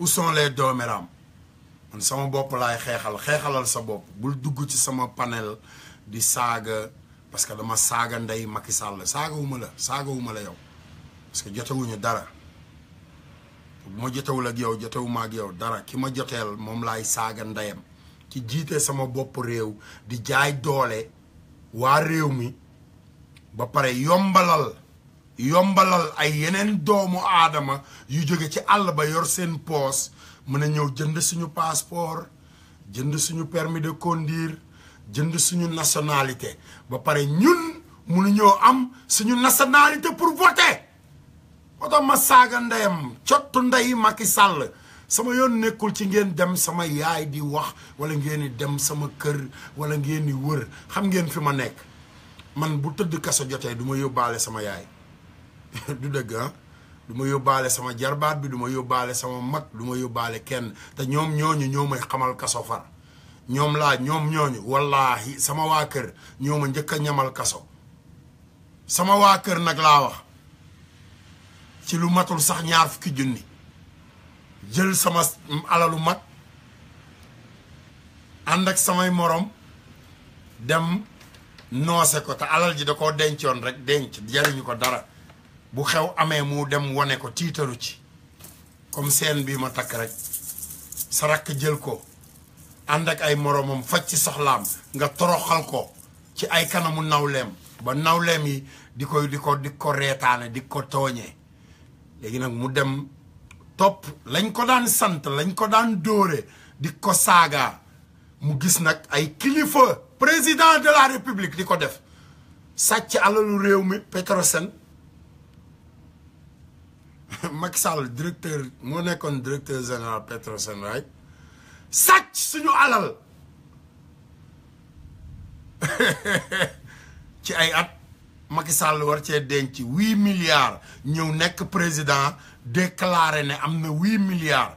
où sont les dooméram man sama bopp laay xeexalal sa bopp bul dugg ci sama panel di saaga parce que dama saaga ndey Macky Sall saagawuma la yow parce que jotewuñu dara bu ma jotewul ak yow jotewuma ak yow dara ki ma joteel moom laay saaga ndeyam ci jiite sama bopp réew di jaay doole waa réew mi ba pare yombalal ay yeneen doomu aadama yu jóge ci àll ba yor seen poos mën a ñëw jënd suñu passeport jënd suñu permis de conduire jënd suñu nationalité ba pare ñun mënuñoo am suñu nationalité pour voter moo tax ma saaga ndeyam cottu ndey Macky Sall sama yoon nekkul ci ngeen dem sama yaay di wax wala ngeen di dem sama kër wala ngeen di wër xam ngeen fi ma nekk man bu tëdd kaso jotee du ma yóbbaale sama yaay du dëgg ah du ma yóbbaale sama jarbaat bi du ma yóbbaale sama mag du ma yóbbaale kenn te ñoom ñooñu ñoo may xamal kaso far ñoom ñooñu wallaahi sama waa kër ñoo ma njëkk a ñamal kaso sama waa kër nag laa wax ci lu matul sax 20 000 jël sama alalu mag ànd ak samay morom dem noose ko te alal ji da koo dencoon rek denc jariñu ko dara bu xew amee mu dem wane ko tiitaru ci comme seen bii ma takk rek sa rakk jël ko ànd ak ay moromam faj ci soxlaam nga toroxal ko ci ay kanamu nawleem ba nawleem yi di ko reetaane di ko tooñee léegi nag mu dem topp lañ ko daan sant lañ ko daan dóore di ko saaga mu gis nag ay kilifa président de la république di ko def sàcc alalu réew mi Petrosen Macky Sall directeur moo nekkoon directeur général Petrosen right sàcc suñu alal ci ay at Macky Sall war cee denc 8 milliards ñëw nekk président déclaré ne am na 8 milliards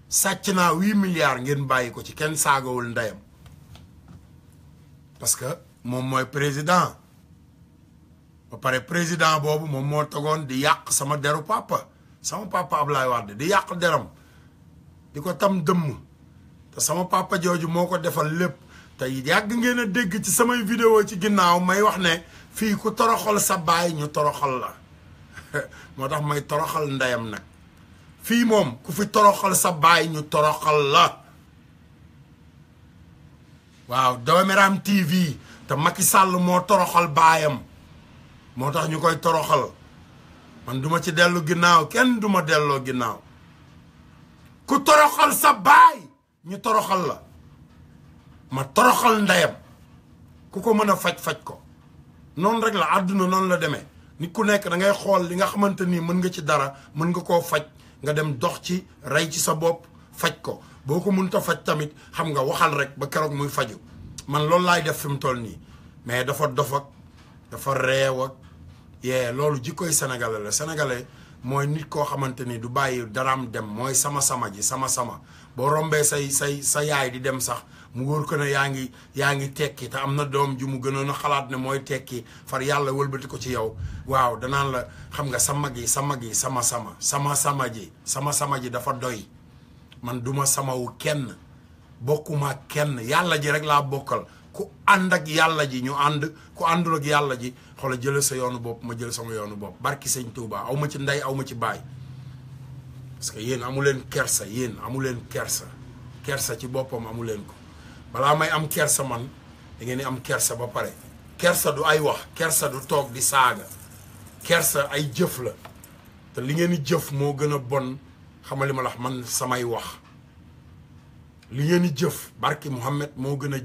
sàcc naa 8 milliards ngeen bàyyi ko ci kenn saagawul ndeyam parce que moom mooy président ba pare président boobu moom moo togoon di yàq sama deru papa Ablaye Wade di yàq deram di ko tam dëmm te sama papa jooju moo ko defal lépp te yàgg ngeen a dégg ci samay vidéo ci ginnaaw may wax ne fii ku toroxal sa baay ñu toroxal la moo tax may toroxal ndeyam nag fii moom ku fi toroxal sa baay ñu toroxal la waaw Dooméram TV te Macky Sall moo toroxal baayam moo tax ñu koy toroxal man duma ci dellu ginnaaw kenn duma delloo ginnaaw ku toroxal sa baay ñu toroxal la ma toroxal ndeyam ku ko mën a faj ko noonu rek la àdduna noonu la demee nit ku nekk da ngay xool li nga xamante ni mën nga ci dara mën nga koo faj nga dem dox ci rey ci sa bopp faj ko boo ko mënta faj tamit xam nga waxal rek ba keroog muy faju man loolu laay def fi mu toll nii mais dafa dof ak dafa reew ak loolu jikkoy sénégalais la sénégalais mooy nit koo xamante ni du bàyyi daraam dem mooy sama ji sama boo rombee sa yaay di dem sax mu wóor ko ne yaa ngi tekki te am na doom ju mu gënoon a xalaat ne mooy tekki far yàlla wëlbati ko ci yow waaw danaan la xam nga sa mag yi sama ji dafa doy man duma samawu kenn bokkuma kenn yàlla ji rek laa bokkal ku ànd ak yàlla ji ñu ànd ku àndul ak yàlla ji xoola jël sa yoonu bopp ma jël sama yoonu bopp barki sëñ Touba aw ma ci ndey aw ma ci baay parce que yéen amu leen kersa yéen amu leen kersa kersa ci boppam amu leen ko balaa may am kersa man da ngeen di am kersa ba pare kersa du ay wax kersa du toog di saaga kersa ay jëf la te li ngeen di jëf moo gën a bon xamali ma la man samay wax li ngeen di jëf barki Muhammad moo gën a